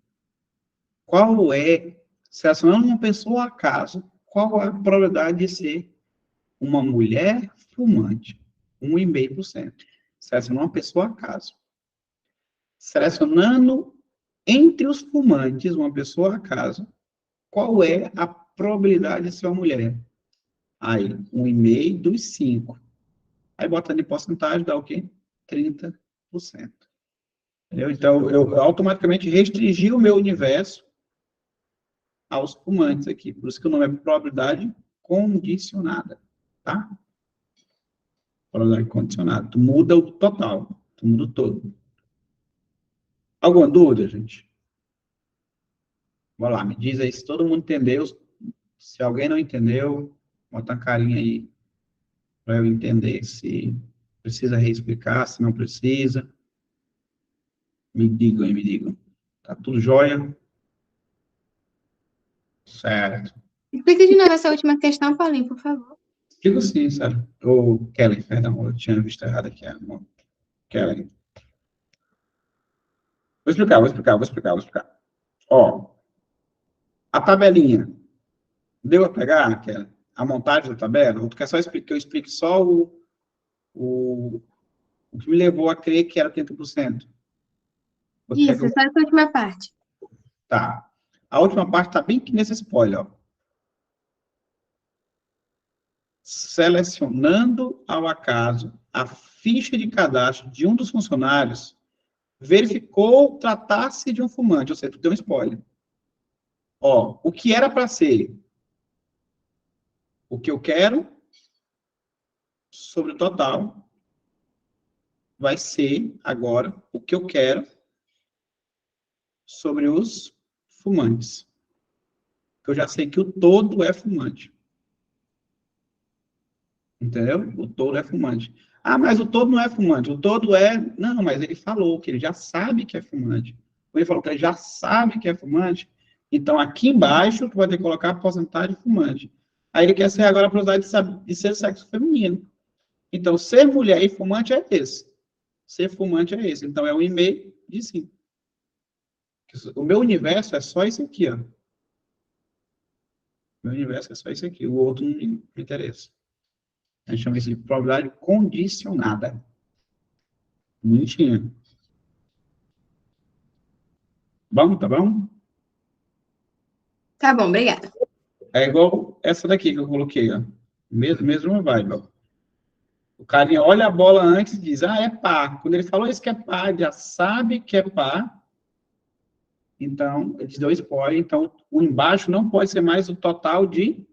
Speaker 1: qual é, selecionando uma pessoa ao acaso, qual é a probabilidade de ser uma mulher fumante? 1,5%. Selecionando uma pessoa ao acaso. Selecionando entre os fumantes uma pessoa ao acaso, qual é a probabilidade de ser uma mulher? Aí, 1,5 dos 5. Aí, botando em porcentagem, dá o quê? 30%. Entendeu? Então, eu automaticamente restringi o meu universo aos fumantes aqui. Por isso que o nome é probabilidade condicionada, tá? Probabilidade condicionada. Tu muda o total, tu muda o todo. Alguma dúvida, gente? Bora lá, me diz aí se todo mundo entendeu. Se alguém não entendeu, bota uma carinha aí para eu entender se precisa reexplicar, se não precisa. Me digam aí, me digam. Tá tudo jóia? Certo.
Speaker 2: Explica de novo essa última questão, Paulinho, por favor.
Speaker 1: Digo sim, sabe? Ou Kelly, perdão, eu tinha visto errado aqui. Kelly. Vou explicar. Ó, a tabelinha. Deu a pegar, Kelly? A montagem da tabela? Ou tu quer só que eu explique só o, o que me levou a crer que era 30%? Ou tu quer que
Speaker 2: Isso,
Speaker 1: eu...
Speaker 2: só essa última parte.
Speaker 1: Tá. A última parte está bem que nesse spoiler, ó. Selecionando ao acaso a ficha de cadastro de um dos funcionários, verificou tratar-se de um fumante, ou seja, tu deu um spoiler. Ó, o que era para ser o que eu quero sobre o total vai ser agora o que eu quero sobre os fumantes. Eu já sei que o todo é fumante. Entendeu? O todo é fumante. Ah, mas o todo não é fumante. O todo é. Não, mas ele falou que ele já sabe que é fumante. Ele falou que ele já sabe que é fumante. Então, aqui embaixo, tu vai ter que colocar a porcentagem de fumante. Aí ele quer ser agora a probabilidade de ser sexo feminino. Então, ser mulher e fumante é esse. Ser fumante é esse. Então, é 1,5 de 5. O meu universo é só esse aqui, ó. O meu universo é só esse aqui. O outro não me interessa. A gente chama isso de probabilidade condicionada. Bonitinha. Bom, tá bom?
Speaker 2: Tá bom, obrigada.
Speaker 1: É igual essa daqui que eu coloquei, ó. Mesma vibe, ó. O carinha olha a bola antes e diz, ah, é pá. Quando ele falou isso que é pá, já sabe que é pá. Então, ele deu spoiler. Então, o embaixo não pode ser mais o total de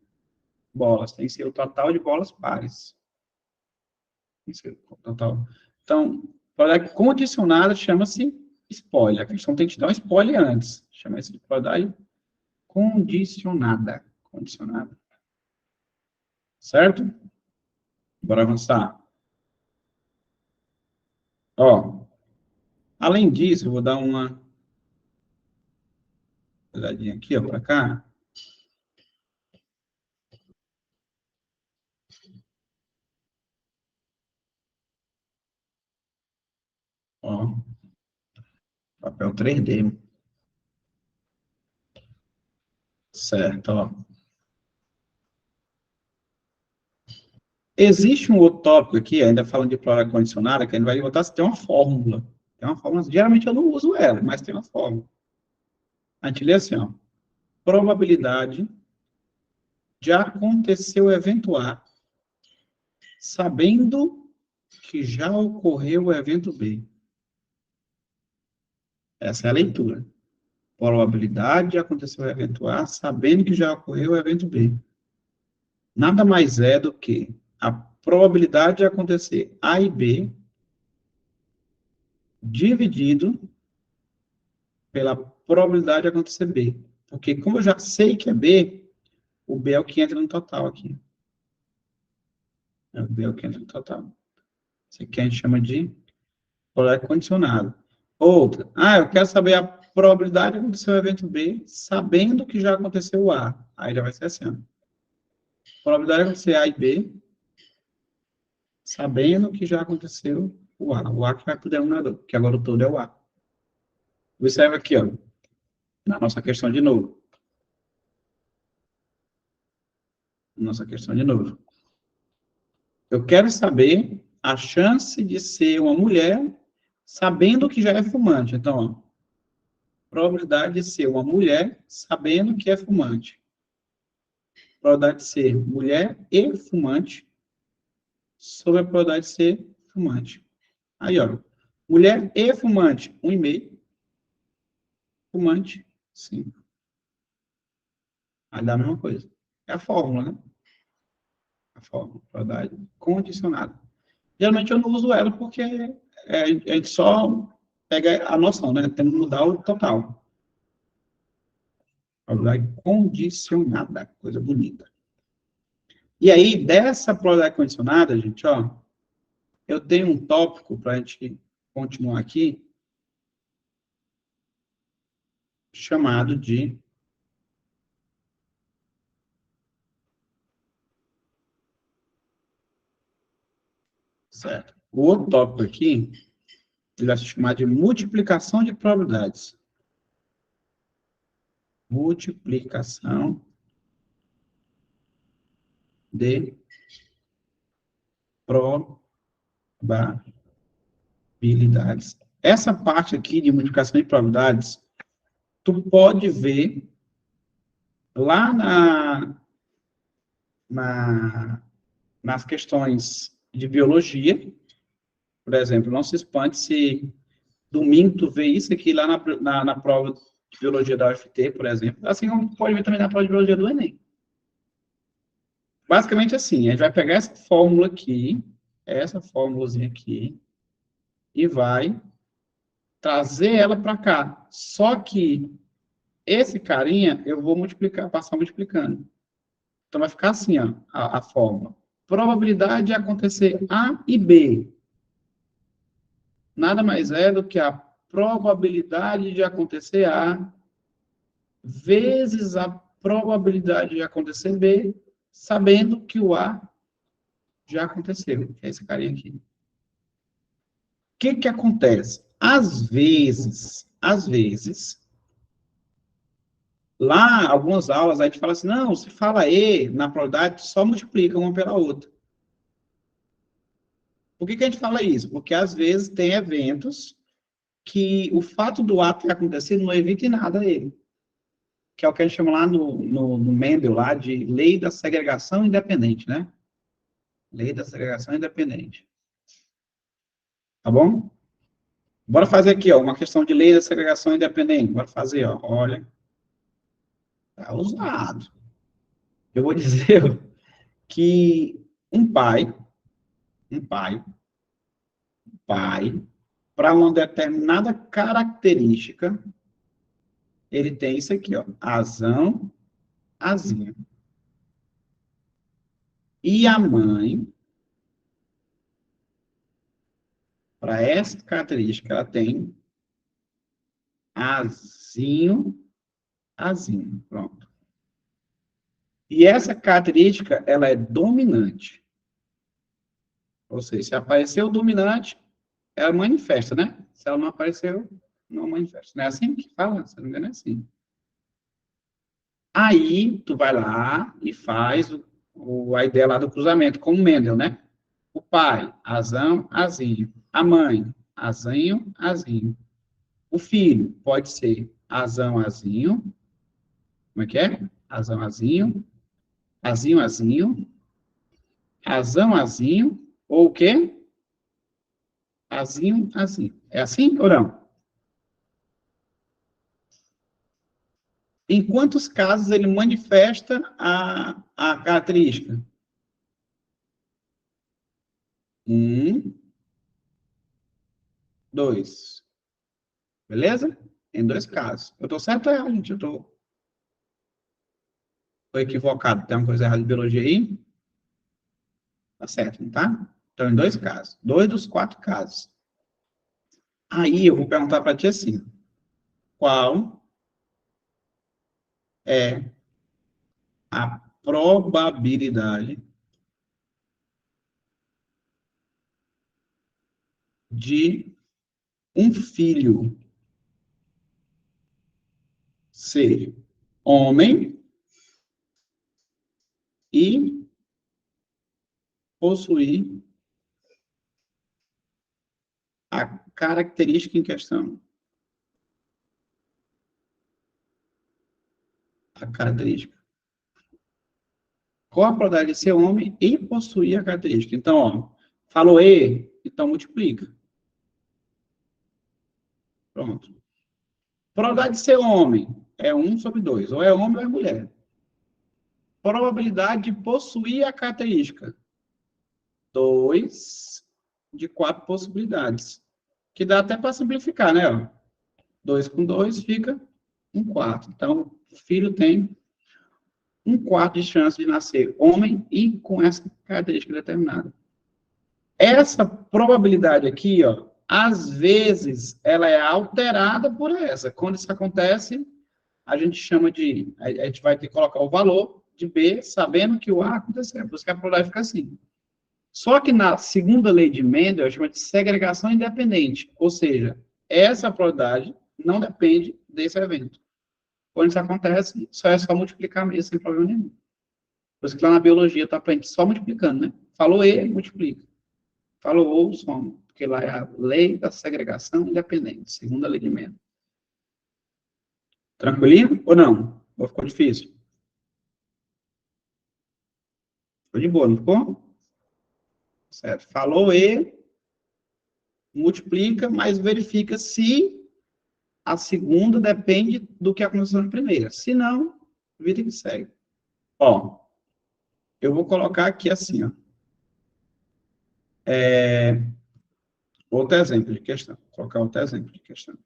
Speaker 1: bolas. Tem que ser o total de bolas pares. Tem que ser o total. Então, probabilidade condicionada chama-se spoiler. A questão tem que te dar um spoiler antes. Chama isso de probabilidade condicionada. Condicionada. Certo? Bora avançar. Ó, além disso, eu vou dar uma olhadinha aqui, ó, para cá. Ó, papel 3D. Certo, ó. Existe um outro tópico aqui, ainda falando de probabilidade condicionada, que a gente vai botar se tem uma fórmula. Tem uma fórmula, geralmente eu não uso ela, mas tem uma fórmula. A gente lê assim, ó. Probabilidade de acontecer o evento A, sabendo que já ocorreu o evento B. Essa é a leitura. Probabilidade de acontecer o evento A, sabendo que já ocorreu o evento B. Nada mais é do que a probabilidade de acontecer A e B dividido pela probabilidade de acontecer B. Porque como eu já sei que é B, o B é o que entra no total aqui. O B é o que entra no total. Isso aqui a gente chama de probabilidade condicionada. Outra. Ah, eu quero saber a probabilidade de acontecer o evento B, sabendo que já aconteceu o A. Aí já vai ser assim. Ó. Probabilidade de acontecer A e B, sabendo que já aconteceu o A. O A que vai para o denominador, porque agora o todo é o A. Observa aqui, ó, na nossa questão de novo. Nossa questão de novo. Eu quero saber a chance de ser uma mulher sabendo que já é fumante. Então, ó, Probabilidade de ser uma mulher sabendo que é fumante. Probabilidade de ser mulher e fumante sobre a probabilidade de ser fumante. Aí, ó. Mulher e fumante, 1,5. Fumante, 5. Aí dá a mesma coisa. É a fórmula, né? A fórmula, probabilidade condicionada. Geralmente eu não uso ela porque a gente só pega a noção, né? Temos que mudar o total. Probabilidade condicionada, coisa bonita. E aí, dessa probabilidade condicionada, gente, ó, eu tenho um tópico para a gente continuar aqui, chamado de certo. O outro tópico aqui, ele vai se chamar de multiplicação de probabilidades. Multiplicação de probabilidades. Essa parte aqui de multiplicação de probabilidades, tu pode ver lá nas questões de biologia, por exemplo, não se espante se domingo tu vê isso aqui lá na prova de biologia da UFT, por exemplo, assim como pode ver também na prova de biologia do Enem. Basicamente assim, a gente vai pegar essa fórmula aqui, essa fórmulazinha aqui, e vai trazer ela para cá. Só que esse carinha eu vou multiplicar, passar multiplicando. Então vai ficar assim, ó, a fórmula. Probabilidade de acontecer A e B nada mais é do que a probabilidade de acontecer A vezes a probabilidade de acontecer B, sabendo que o A já aconteceu, que é esse carinha aqui. O que que acontece? Às vezes, lá, algumas aulas, a gente fala assim, não, se fala E, na probabilidade, só multiplica uma pela outra. Por que que a gente fala isso? Porque, às vezes, tem eventos que o fato do ato ter acontecido não evita em nada ele. Que é o que a gente chama lá no Mendel, lá de lei da segregação independente, né? Lei da segregação independente. Tá bom? Bora fazer aqui, ó, uma questão de lei da segregação independente. Bora fazer, ó. Olha, tá usado. Eu vou dizer que um pai, para uma determinada característica, ele tem isso aqui, ó, azão, azinho. E a mãe, para essa característica, ela tem azinho, azinho. Pronto. E essa característica, ela é dominante. Ou seja, se apareceu dominante, ela manifesta, né? Se ela não apareceu, não manifesta. Não é assim que fala? Se não me engano, é assim. Aí, tu vai lá e faz a ideia lá do cruzamento, como Mendel, né? O pai, azão, azinho. A mãe, azinho, azinho. O filho pode ser azão, azinho. Como é que é? Azão, azinho. Azinho, azinho. Azão, azinho. Ou o quê? Azinho, azinho. É assim ou não? Em quantos casos ele manifesta a característica? Um, dois. Beleza? Em dois casos. Eu estou certo ou errado, gente? Eu estou equivocado. Tem uma coisa errada de biologia aí? Tá certo, não tá? Então, em dois casos. Dois dos quatro casos. Aí eu vou perguntar para ti assim: qual é a probabilidade de um filho ser homem e possuir a característica em questão? a característica. Qual a probabilidade de ser homem e possuir a característica? Então, ó, falou E, então multiplica. Pronto. Probabilidade de ser homem é 1 sobre 2. Ou é homem ou é mulher. Probabilidade de possuir a característica. 2 de 4 possibilidades. Que dá até para simplificar, né? Ó. 2 com 2 fica 1/4. Então, o filho tem 1/4 de chance de nascer homem e com essa característica determinada. Essa probabilidade aqui, ó, às vezes, ela é alterada por essa. Quando isso acontece, a gente chama de... A gente vai ter que colocar o valor de B, sabendo que o A aconteceu. Por isso que a probabilidade fica assim. Só que na segunda lei de Mendel, chama de segregação independente. Ou seja, essa probabilidade não depende desse evento. Quando isso acontece, só é só multiplicar mesmo, sem problema nenhum. Por isso que lá na biologia está aprendendo só multiplicando, né? Falou E, multiplica. Falou ou, soma. Porque lá é a lei da segregação independente, segunda lei de Mendel. Tranquilinho ou não? Ou ficou difícil? Ficou de boa, não ficou? Certo. Falou E, multiplica, mas verifica se a segunda depende do que aconteceu na primeira. Se não, vida que segue. Ó, eu vou colocar aqui assim, ó. Outro exemplo de questão. Vou colocar outro exemplo de questão.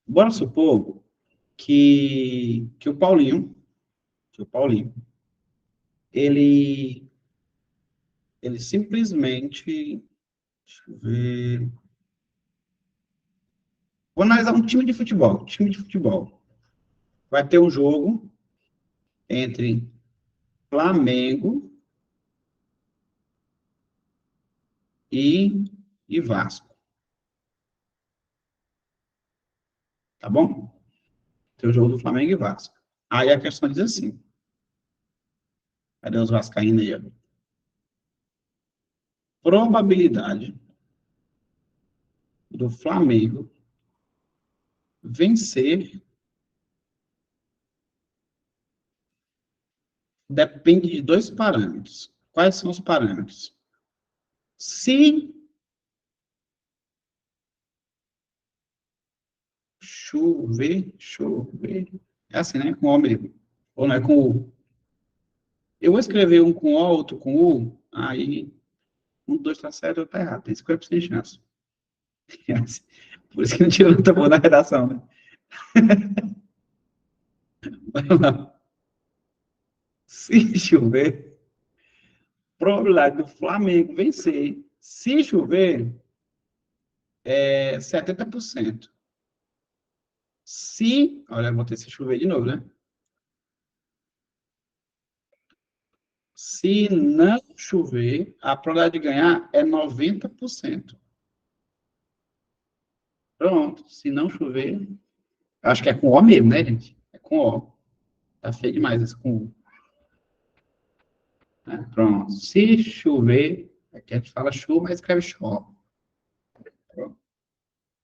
Speaker 1: Bora supor que o Paulinho, ele simplesmente, deixa eu ver, vou analisar um time de futebol. Vai ter um jogo entre Flamengo e Vasco. Tá bom? Tem o jogo do Flamengo e Vasco. Aí a questão diz assim. Cadê os vascaínos aí? Probabilidade do Flamengo vencer depende de 2 parâmetros. Quais são os parâmetros? Se chover, é assim, né? Com O mesmo. Ou não é com U. Eu vou escrever um com O, outro com U, aí um, dois tá certo, outro tá errado. Tem 50% de chance. Por isso que não tira nota boa na redação, né? Vamos lá. Se chover, probabilidade do Flamengo vencer. Se chover, é 70%. Se, olha, vou ter que chover de novo, né? Se não chover, a probabilidade de ganhar é 90%. Pronto, se não chover, acho que é com O mesmo, né, gente? É com O. Tá feio demais esse com U. Pronto. Se chover, aqui a gente fala chuva, mas escreve chove. Pronto.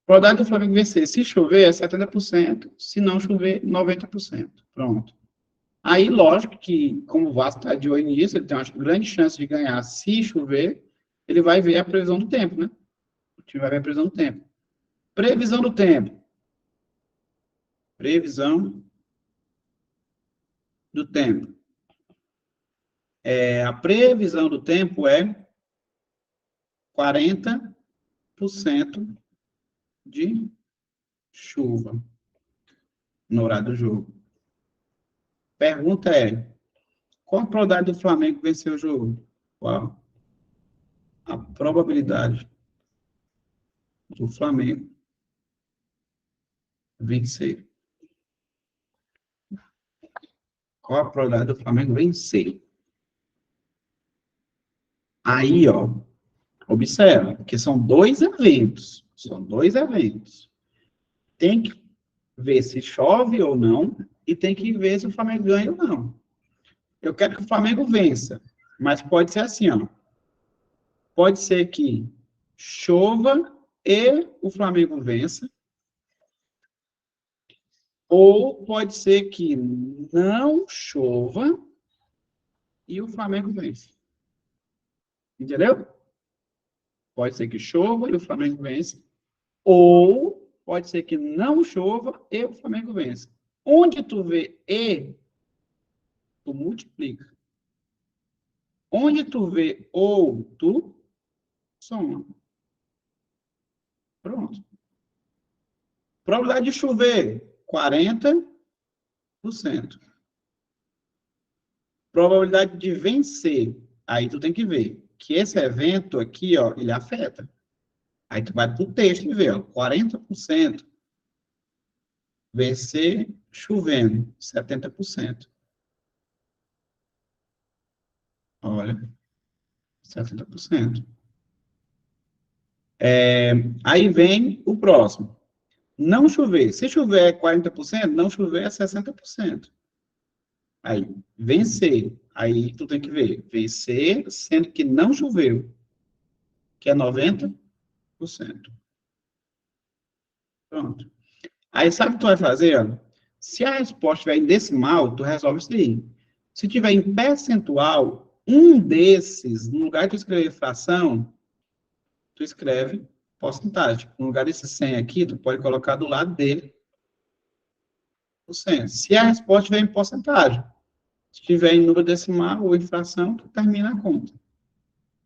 Speaker 1: Probabilidade do Flamengo vencer. Se chover, é 70%. Se não chover, 90%. Pronto. Aí, lógico que, como o Vasco está de olho nisso, ele tem uma grande chance de ganhar. Se chover, ele vai ver a previsão do tempo, né? O time vai ver a previsão do tempo. Previsão do tempo. Previsão do tempo. A previsão do tempo é 40% de chuva no horário do jogo. Pergunta é, qual a probabilidade do Flamengo vencer o jogo? Qual a probabilidade do Flamengo vencer? Qual a probabilidade do Flamengo vencer? Aí, ó, observa, que são 2 eventos. São 2 eventos. Tem que ver se chove ou não, e tem que ver se o Flamengo ganha ou não. Eu quero que o Flamengo vença, mas pode ser assim, ó. Pode ser que chova e o Flamengo vença, ou pode ser que não chova e o Flamengo vence. Entendeu? Pode ser que chova e o Flamengo vence, ou pode ser que não chova e o Flamengo vence. Onde tu vê e, tu multiplica. Onde tu vê ou, tu soma. Pronto. Probabilidade de chover, 40%. Probabilidade de vencer, aí tu tem que ver que esse evento aqui, ó, ele afeta. Aí tu vai pro texto e vê, ó, 40%. Vencer chovendo, 70%. Olha, 70%. Aí vem o próximo. Não chover. Se chover 40%, não chover é 60%. Aí, vencer. Aí tu tem que ver. Vencer, sendo que não choveu, que é 90%. Pronto. Aí sabe o que tu vai fazer? Ó? Se a resposta estiver em decimal, tu resolve isso aí. Se tiver em percentual, um desses, no lugar de tu escrever fração, tu escreve porcentagem. No lugar desse 100 aqui, tu pode colocar do lado dele o 100. Se a resposta estiver em porcentagem, se estiver em número decimal ou em fração, tu termina a conta.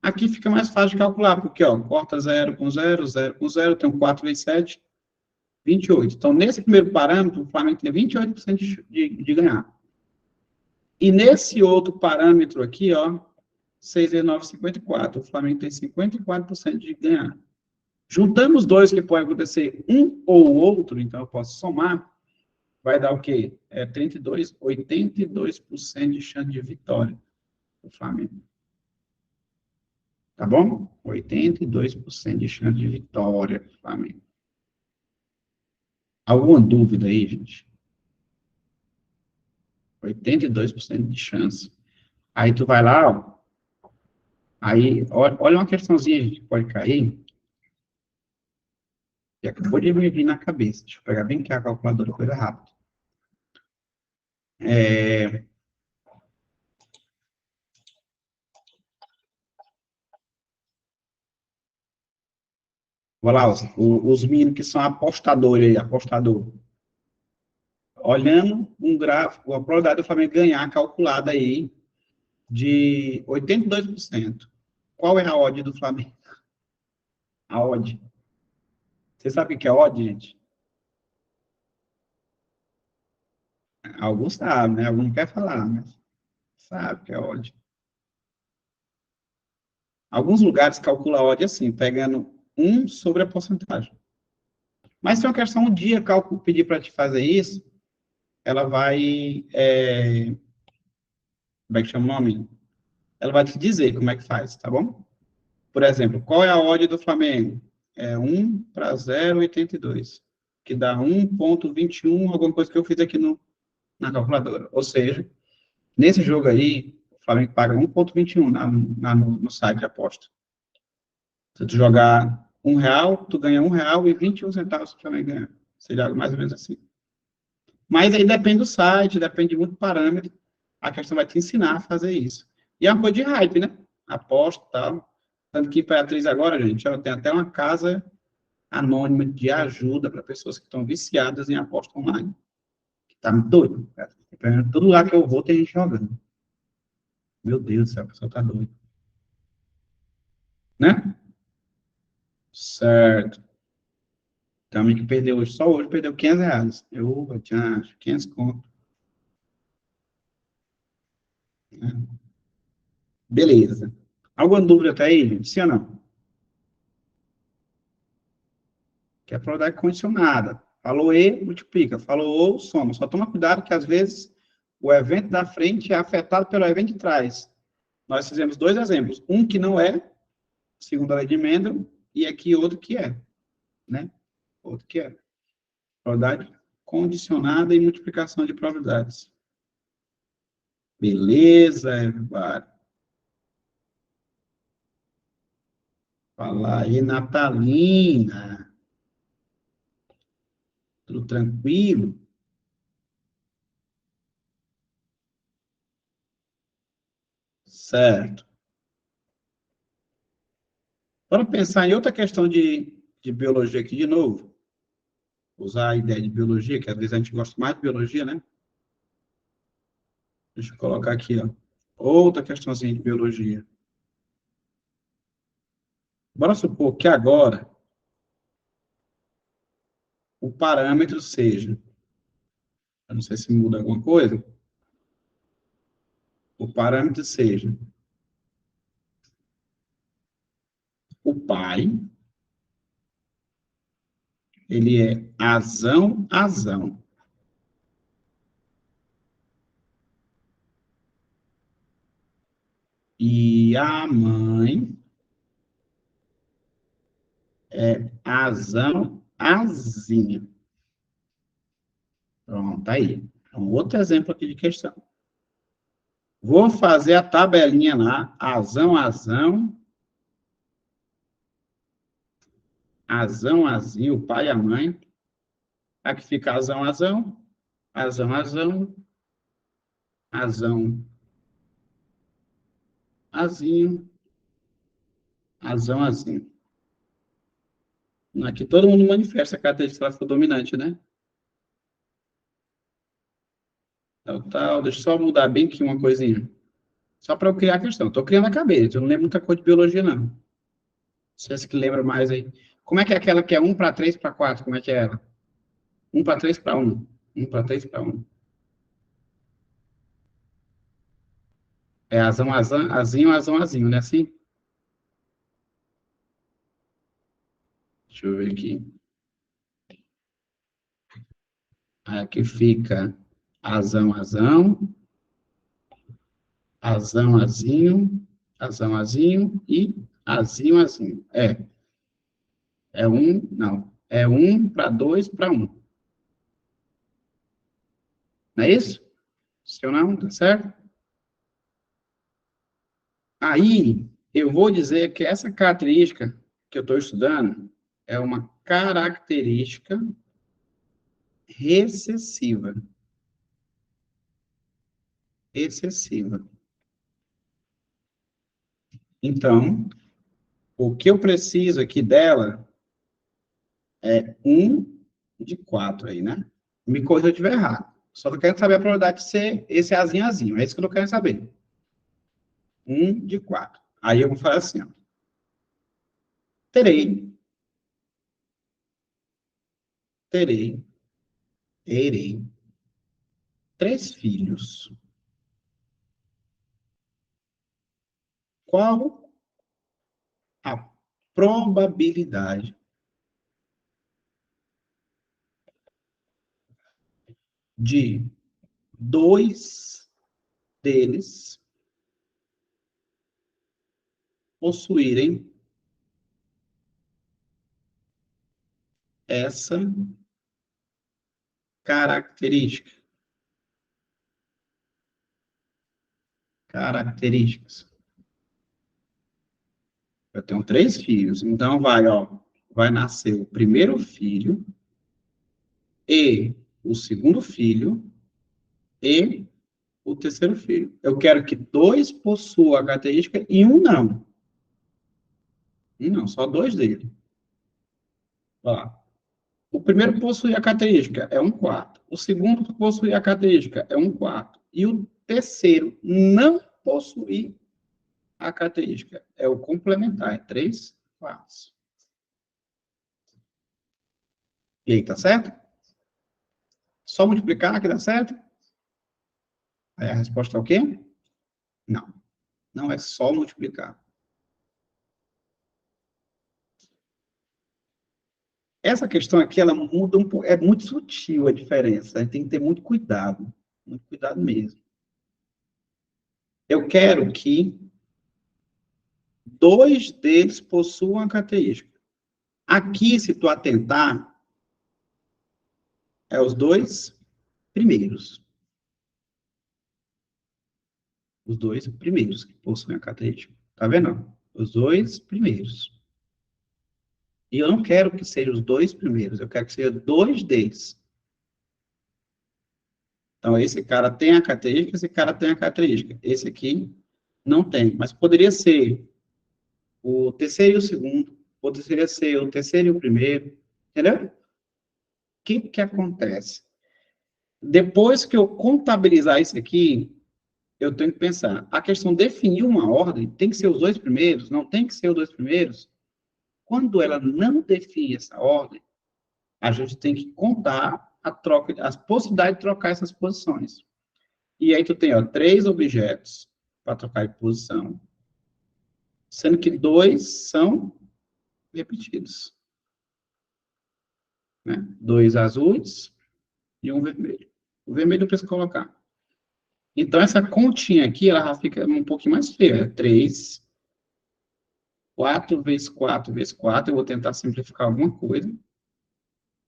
Speaker 1: Aqui fica mais fácil de calcular, porque, ó, corta 0 com 0, 0 com 0, tem um 4 vezes 7, 28. Então, nesse primeiro parâmetro, o Flamengo tem 28% de ganhar. E nesse outro parâmetro aqui, ó, 6 vezes 9, 54. O Flamengo tem 54% de ganhar. Juntando os dois, que pode acontecer um ou outro, então eu posso somar, vai dar o quê? 82% de chance de vitória do Flamengo. Tá bom? 82% de chance de vitória do Flamengo. Alguma dúvida aí, gente? 82% de chance. Aí tu vai lá, ó. Aí, olha uma questãozinha, gente, que pode cair, que acabou de me vir na cabeça. Deixa eu pegar bem aqui a calculadora, coisa rápida. Vou lá, os meninos que são apostadores aí, apostador. Olhando um gráfico, a probabilidade do Flamengo ganhar calculada aí de 82%. Qual é a odd do Flamengo? A odd. Você sabe o que é odd, gente? Alguns sabem, né? Alguns não quer falar, mas sabe o que é odd. Alguns lugares calculam a odd assim, pegando 1 sobre a porcentagem. Mas se uma questão um dia cálculo pedir para te fazer isso, ela vai... como é que chama o nome? Ela vai te dizer como é que faz, tá bom? Por exemplo, qual é a odd do Flamengo? É 1 para 0,82, que dá 1,21, alguma coisa que eu fiz aqui na calculadora. Ou seja, nesse jogo aí, o Flamengo paga 1,21 no site de aposta. Se tu jogar R$1, tu ganha R$1,21 o Flamengo ganha. Seria algo mais ou menos assim. Mas aí depende do site, depende de muito parâmetro. A questão vai te ensinar a fazer isso. E é uma coisa de hype, né? Aposta e tal. Tanto que Imperatriz agora, gente, ela tem até uma casa anônima de ajuda para pessoas que estão viciadas em aposta online. Que tá muito doido, cara. Todo lugar que eu vou tem gente jogando. Meu Deus do céu, a pessoa tá doida. Né? Certo. Tem um amigo que perdeu hoje, só hoje perdeu R$500. Eu tinha 500 conto. Né? Beleza. Alguma dúvida até aí, gente? Sim ou não? Que é probabilidade condicionada. Falou E, multiplica. Falou ou, soma. Só toma cuidado que, às vezes, o evento da frente é afetado pelo evento de trás. Nós fizemos dois exemplos. Um que não é, segundo a lei de Mendel, e aqui outro que é. Né? Outro que é. Probabilidade condicionada e multiplicação de probabilidades. Beleza, everybody. Fala aí, Natalina. Tudo tranquilo? Certo. Bora pensar em outra questão de biologia aqui de novo. Usar a ideia de biologia, que às vezes a gente gosta mais de biologia, né? Deixa eu colocar aqui, ó. Outra questãozinha de biologia. Bora supor que agora o parâmetro seja, eu não sei se muda alguma coisa, o parâmetro seja o pai, ele é azão, azão. E a mãe é azão, azinho. Pronto, tá aí. É um outro exemplo aqui de questão. Vou fazer a tabelinha lá, azão, azão, azão, azinho, o pai e a mãe. Aqui fica azão, azão, azão, azão, azão, azinho, azão, azinho. Aqui todo mundo manifesta a característica tráfico dominante, né? Tal, tal. Deixa eu só mudar bem aqui uma coisinha. Só para eu criar a questão. Estou criando a cabeça, eu não lembro muita coisa de biologia, não. Vocês que lembram mais aí. Como é que é aquela que é 1 para 3 para 4? Como é que é ela? 1 para 3 para 1. 1 para 3 para 1. É azão, azão, azinho, azão, azinho, né? Assim? Deixa eu ver aqui. Aqui fica azão, azão, azão, azinho, azão, azinho e azinho, azinho. É um, não. É 1 para 2 para 1. Não é isso? Se ou não, tá certo? Aí, eu vou dizer que essa característica que eu estou estudando é uma característica recessiva. Excessiva. Então, o que eu preciso aqui dela é 1 de 4 aí, né? Me corrija se eu estiver errado. Só que eu quero saber a probabilidade de ser esse azinho, azinho. É isso que eu quero saber. 1 de 4. Aí eu vou falar assim, ó. Terei, terei, terei 3 filhos. Qual a probabilidade de 2 deles possuírem essa característica? Características. Eu tenho 3 filhos, então vai nascer o primeiro filho e o segundo filho e o terceiro filho. Eu quero que 2 possuam a característica e um não. Um não, só 2 dele. Olha lá. O primeiro possui a característica, é um quarto. O segundo possui a característica, é um quarto. E o terceiro não possui a característica, é o complementar, é 3 quartos. E aí, tá certo? Só multiplicar que dá certo? Aí a resposta é o quê? Não. Não é só multiplicar. Essa questão aqui, ela muda um pouco, é muito sutil a diferença. A gente tem que ter muito cuidado mesmo. Eu quero que 2 deles possuam a característica. Aqui, se tu atentar, é os 2 primeiros. Os 2 primeiros que possuem a característica. Tá vendo? Os 2 primeiros. E eu não quero que sejam os dois primeiros, eu quero que seja dois deles. Então, esse cara tem a característica, esse cara tem a característica. Esse aqui não tem, mas poderia ser o terceiro e o segundo, poderia ser o terceiro e o primeiro, entendeu? O que acontece? Depois que eu contabilizar isso aqui, eu tenho que pensar, a questão de definir uma ordem, tem que ser os dois primeiros, não tem que ser os dois primeiros. Quando ela não define essa ordem, a gente tem que contar a troca, as possibilidades de trocar essas posições. E aí tu tem, ó, 3 objetos para trocar de posição, sendo que 2 são repetidos, né? 2 azuis e um vermelho. O vermelho eu preciso colocar. Então, essa continha aqui, ela já fica um pouquinho mais feia. 3, 4 vezes 4 vezes 4. Eu vou tentar simplificar alguma coisa.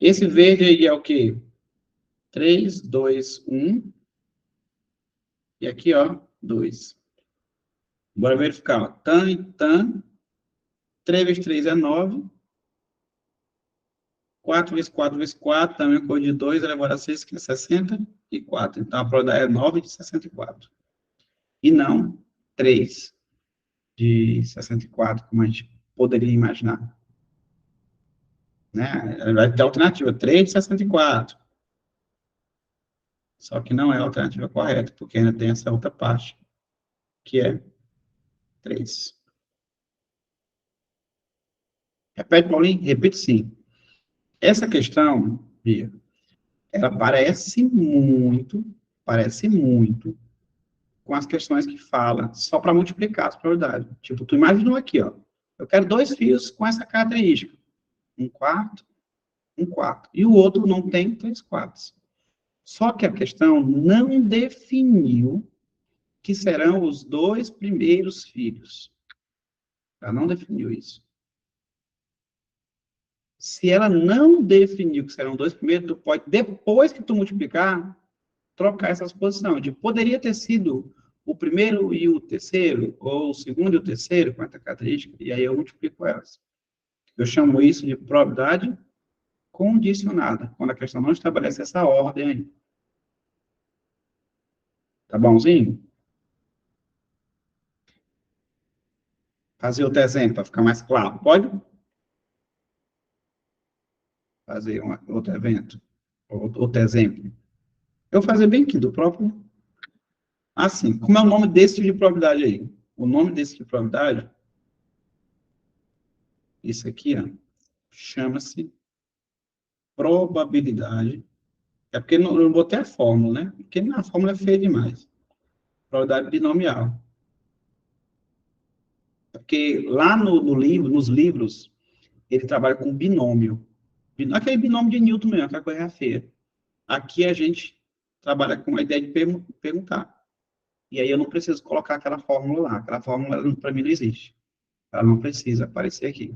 Speaker 1: Esse verde aí é o quê? 3, 2, 1. E aqui, ó, 2. Bora verificar, ó. Tan e tan. 3 vezes 3 é 9. 4 vezes 4 vezes 4, também cor de 2, elevado a 6, que é 64. Então, a probabilidade é 9 de 64. E não 3 de 64, como a gente poderia imaginar. Né? Vai ter a alternativa 3 de 64. Só que não é a alternativa correta, porque ainda tem essa outra parte, que é 3. Repete, Paulinho? Repite sim. Essa questão, Bia, ela parece muito com as questões que fala só para multiplicar as probabilidades. Tipo, tu imaginou aqui, ó. Eu quero 2 fios com essa característica. 1/4, 1/4. E o outro não tem 3/4. Só que a questão não definiu que serão os 2 primeiros filhos. Ela não definiu isso. Se ela não definiu que serão 2 primeiros, tu pode, depois que tu multiplicar, trocar essas posições. Poderia ter sido o primeiro e o terceiro, ou o segundo e o terceiro, com essa característica, e aí eu multiplico elas. Eu chamo isso de probabilidade condicionada, quando a questão não estabelece essa ordem aí. Tá bonzinho? Fazer outro exemplo, para ficar mais claro. Pode fazer outro evento, outro exemplo. Eu vou fazer bem aqui, do próprio. Assim, como é o nome desse tipo de probabilidade aí? O nome desse tipo de probabilidade, isso aqui, ó, chama-se probabilidade. É porque não botei a fórmula, né? Porque a fórmula é feia demais. Probabilidade binomial. Porque lá no livro, nos livros, ele trabalha com binômio. Aquele binômio de Newton mesmo, aquela coisa feia. Aqui a gente trabalha com a ideia de perguntar. E aí eu não preciso colocar aquela fórmula lá. Aquela fórmula, para mim, não existe. Ela não precisa aparecer aqui.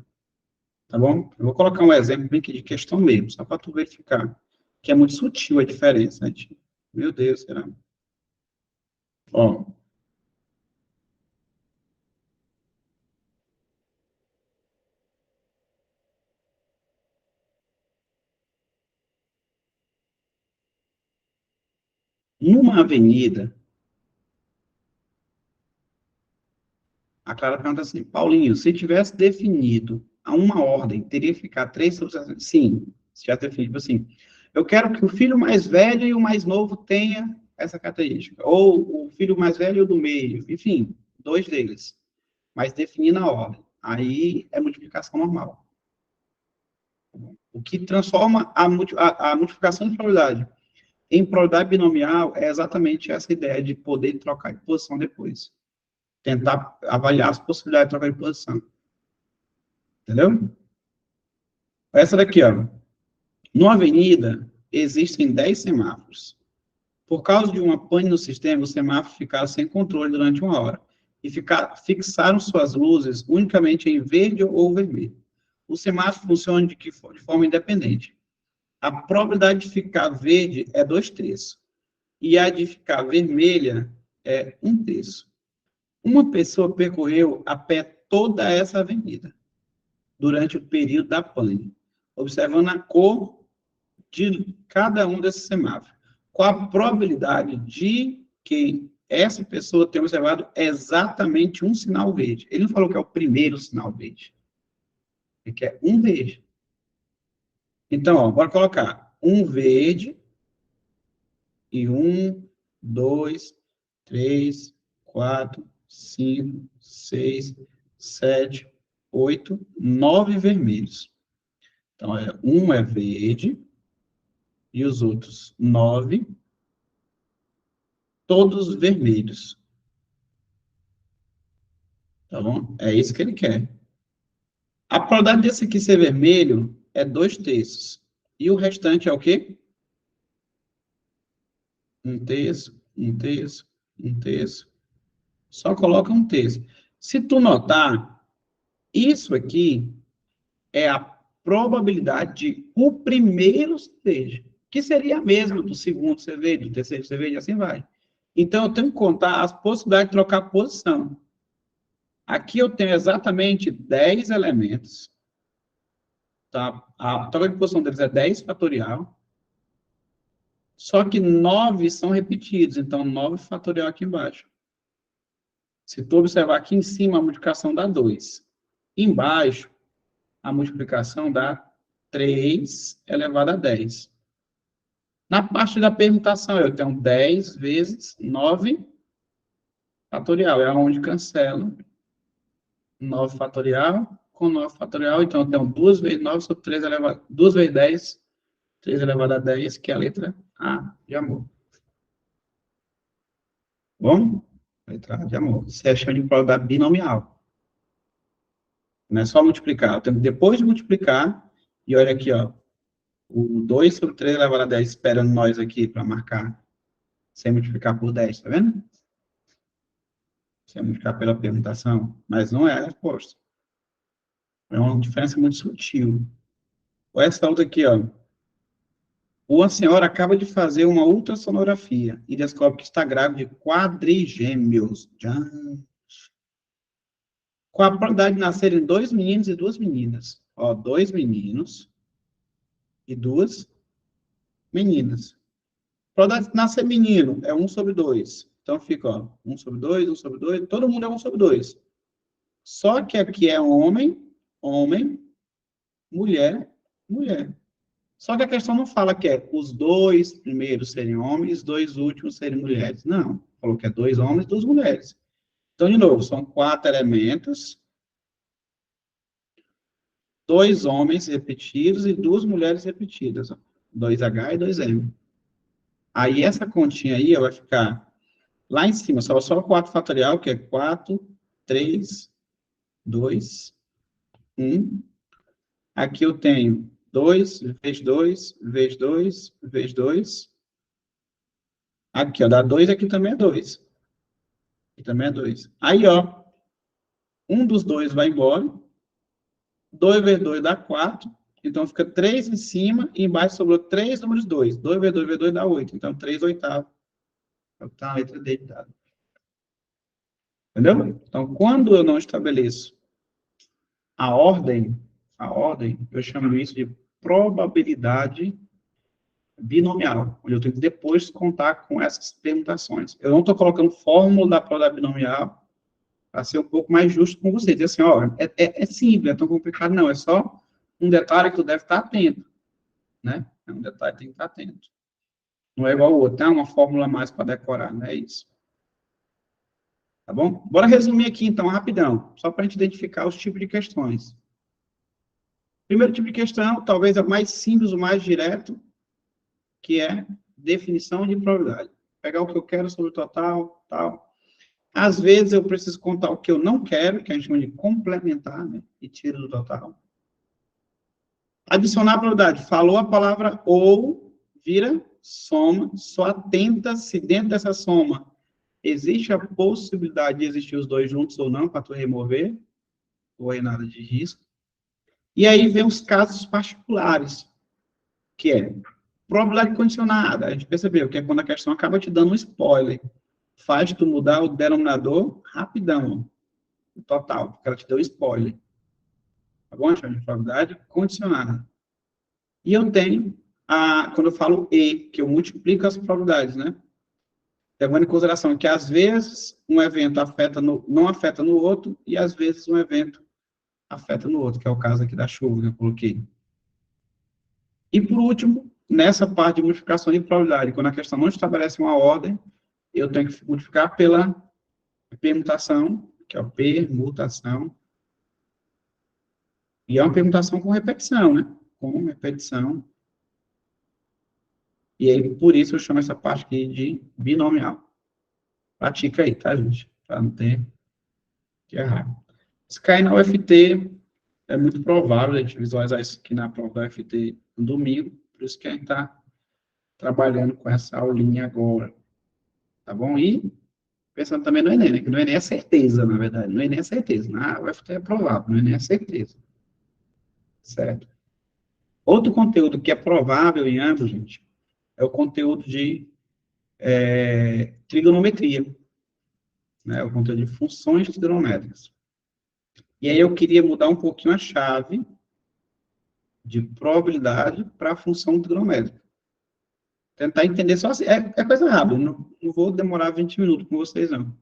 Speaker 1: Tá bom? Eu vou colocar um exemplo bem aqui de questão mesmo, só para tu verificar. Que é muito sutil a diferença, né? Meu Deus, será? Ó, numa avenida, a Clara pergunta assim, Paulinho, se tivesse definido a uma ordem, teria que ficar 3 subtrações? Sim, se tivesse definido assim. Eu quero que o filho mais velho e o mais novo tenha essa característica. Ou o filho mais velho e o do meio. Enfim, 2 deles. Mas definindo a ordem. Aí é multiplicação normal. O que transforma a multiplicação de probabilidade em probabilidade binomial é exatamente essa ideia de poder trocar de posição depois. Tentar avaliar as possibilidades de trocar de posição. Entendeu? Essa daqui, ó. Numa avenida, existem 10 semáforos. Por causa de uma pane no sistema, os semáforos ficaram sem controle durante uma hora e fixaram suas luzes unicamente em verde ou vermelho. O semáforo funciona de forma independente. A probabilidade de ficar verde é 2/3. E a de ficar vermelha é 1/3. Uma pessoa percorreu a pé toda essa avenida. durante o período da pane, observando a cor de cada um desses semáforos. Qual a probabilidade de que essa pessoa tenha observado exatamente um sinal verde? Ele não falou que é o primeiro sinal verde. Ele quer um verde. Então, ó, bora colocar um verde e 1, 2, 3, 4, 5, 6, 7, 8, 9 vermelhos. Então, um é verde e os outros 9, todos vermelhos. Tá bom? É isso que ele quer. A probabilidade desse aqui ser vermelho é 2/3. E o restante é o quê? 1/3, 1/3, 1/3. Só coloca 1/3. Se tu notar, isso aqui é a probabilidade de o primeiro cerveja, que seria a mesma do segundo cerveja, do terceiro cerveja, e assim vai. Então, eu tenho que contar as possibilidades de trocar posição. Aqui eu tenho exatamente 10 elementos. Tá? A troca de posição deles é 10 fatorial. Só que 9 são repetidos, então 9 fatorial aqui embaixo. Se tu observar aqui em cima, a multiplicação dá 2. Embaixo, a multiplicação dá 3 elevado a 10. Na parte da permutação, eu tenho 10 vezes 9 fatorial. É onde cancela 9 fatorial com 9 fatorial. Então, eu tenho 2 vezes 9 sobre 3 elevado... 2 vezes 10, 3 elevado a 10, que é a letra A de amor. Bom? Letra A de amor. Isso é chama de probabilidade binomial. Não é só multiplicar. Eu tenho que, depois de multiplicar, e olha aqui, ó, o 2 sobre 3 elevado a 10 esperando nós aqui para marcar, sem multiplicar por 10, tá vendo? Sem multiplicar pela permutação, mas não é a resposta. É uma diferença muito sutil. Ou essa outra aqui, ó. Uma senhora acaba de fazer uma ultrassonografia e descobre que está grávida de quadrigêmeos. Com a probabilidade de nascerem 2 meninos e 2 meninas. Ó, 2 meninos e 2 meninas. Probabilidade de nascer menino é 1 sobre 2. Então fica, ó, 1 sobre 2, 1 sobre 2, todo mundo é 1 sobre 2. Só que aqui é homem, homem, mulher, mulher. Só que a questão não fala que é os 2 primeiros serem homens, os 2 últimos serem mulheres. Não. Falou que é 2 homens e 2 mulheres. Então, de novo, são 4 elementos, 2 homens repetidos e 2 mulheres repetidas. Ó. 2H e 2M. Aí, essa continha aí vai ficar lá em cima, só o 4 fatorial, que é 4, 3, 2, 1. Aqui eu tenho 2, vezes 2, vezes 2, vezes 2. Aqui, ó, dá 2, aqui também é 2. Aqui também é 2. Aí, ó, um dos dois vai embora. 2 vezes 2 dá 4. Então, fica 3 em cima e embaixo sobrou 3 números 2. 2 vezes 2 vezes 2 dá 8. Então, 3 oitavos. Então, a letra D de dado. Entendeu? Então, quando eu não estabeleço a ordem, eu chamo isso de probabilidade binomial, onde eu tenho que depois contar com essas permutações. Eu não estou colocando fórmula da probabilidade binomial para ser um pouco mais justo com você. Dizer assim, ó, é simples, é tão complicado, não, é só um detalhe que tu deve estar atento, né? É um detalhe que tem que estar atento. Não é igual o outro, é uma fórmula a mais para decorar, não é isso. Tá bom? Bora resumir aqui, então, rapidão, só para a gente identificar os tipos de questões. Primeiro tipo de questão, talvez é o mais simples, o mais direto, que é definição de probabilidade. Pegar o que eu quero sobre o total, tal. Às vezes eu preciso contar o que eu não quero, que a gente chama de complementar, né? E tira do total. Adicionar a probabilidade. Falou a palavra ou, vira soma. Só atenta se dentro dessa soma existe a possibilidade de existir os dois juntos ou não, para tu remover. Ou aí nada de risco. E aí vem os casos particulares, que é probabilidade condicionada. A gente percebeu que é quando a questão acaba te dando um spoiler. Faz tu mudar o denominador rapidão, o total, porque ela te deu spoiler. tá bom? A chave de probabilidade condicionada. E eu tenho, quando eu falo E, que eu multiplico as probabilidades, né? Levando em consideração que, às vezes, um evento não afeta no outro, e, às vezes, um evento afeta no outro, que é o caso aqui da chuva que eu coloquei. E, por último, nessa parte de multiplicação de probabilidade, quando a questão não estabelece uma ordem, eu tenho que multiplicar pela permutação, que é a permutação, e é uma permutação com repetição, né? Com repetição. E aí, por isso, eu chamo essa parte aqui de binomial. Pratica aí, tá, gente? Para não ter que errar. Se cair na UFT, é muito provável a gente visualizar isso aqui na prova da UFT no domingo, por isso que a gente está trabalhando com essa aulinha agora. Tá bom? E pensando também no Enem, né? Que no Enem é certeza, na verdade. No Enem é certeza. Na UFT é provável, no Enem é certeza. Certo? Outro conteúdo que é provável em ambos, gente, é o conteúdo de trigonometria, né? O conteúdo de funções trigonométricas. E aí eu queria mudar um pouquinho a chave de probabilidade para a função trigonométrica. Tentar entender só assim. É coisa rápida, não vou demorar 20 minutos com vocês, não.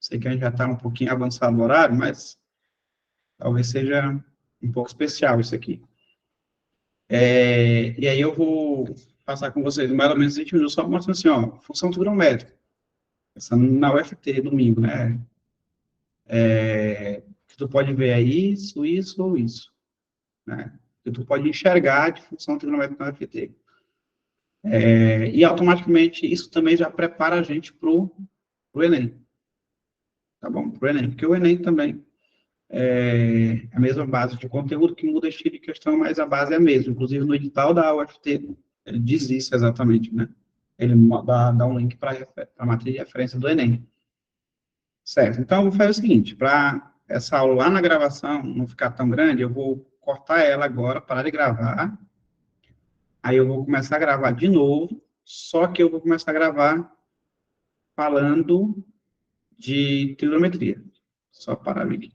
Speaker 1: Sei que a gente já está um pouquinho avançado no horário, mas talvez seja um pouco especial isso aqui. E aí eu vou passar com vocês mais ou menos 20 minutos, só mostrando assim, ó, função trigonométrica. Essa na UFT, domingo, né? Que tu pode ver é isso, isso ou isso, né? Que tu pode enxergar de função trigonométrica na UFT. E automaticamente isso também já prepara a gente para o Enem. Tá bom? Para o Enem, porque o Enem também é a mesma base de conteúdo que muda estilo de questão, mas a base é a mesma. Inclusive no edital da UFT, ele diz isso exatamente, né? Ele dá um link para a matriz de referência do Enem. Certo. Então, eu vou fazer o seguinte, para essa aula lá na gravação não ficar tão grande, eu vou cortar ela agora, parar de gravar. Aí eu vou começar a gravar de novo, só que eu vou começar a gravar falando de trigonometria. Só parar aqui.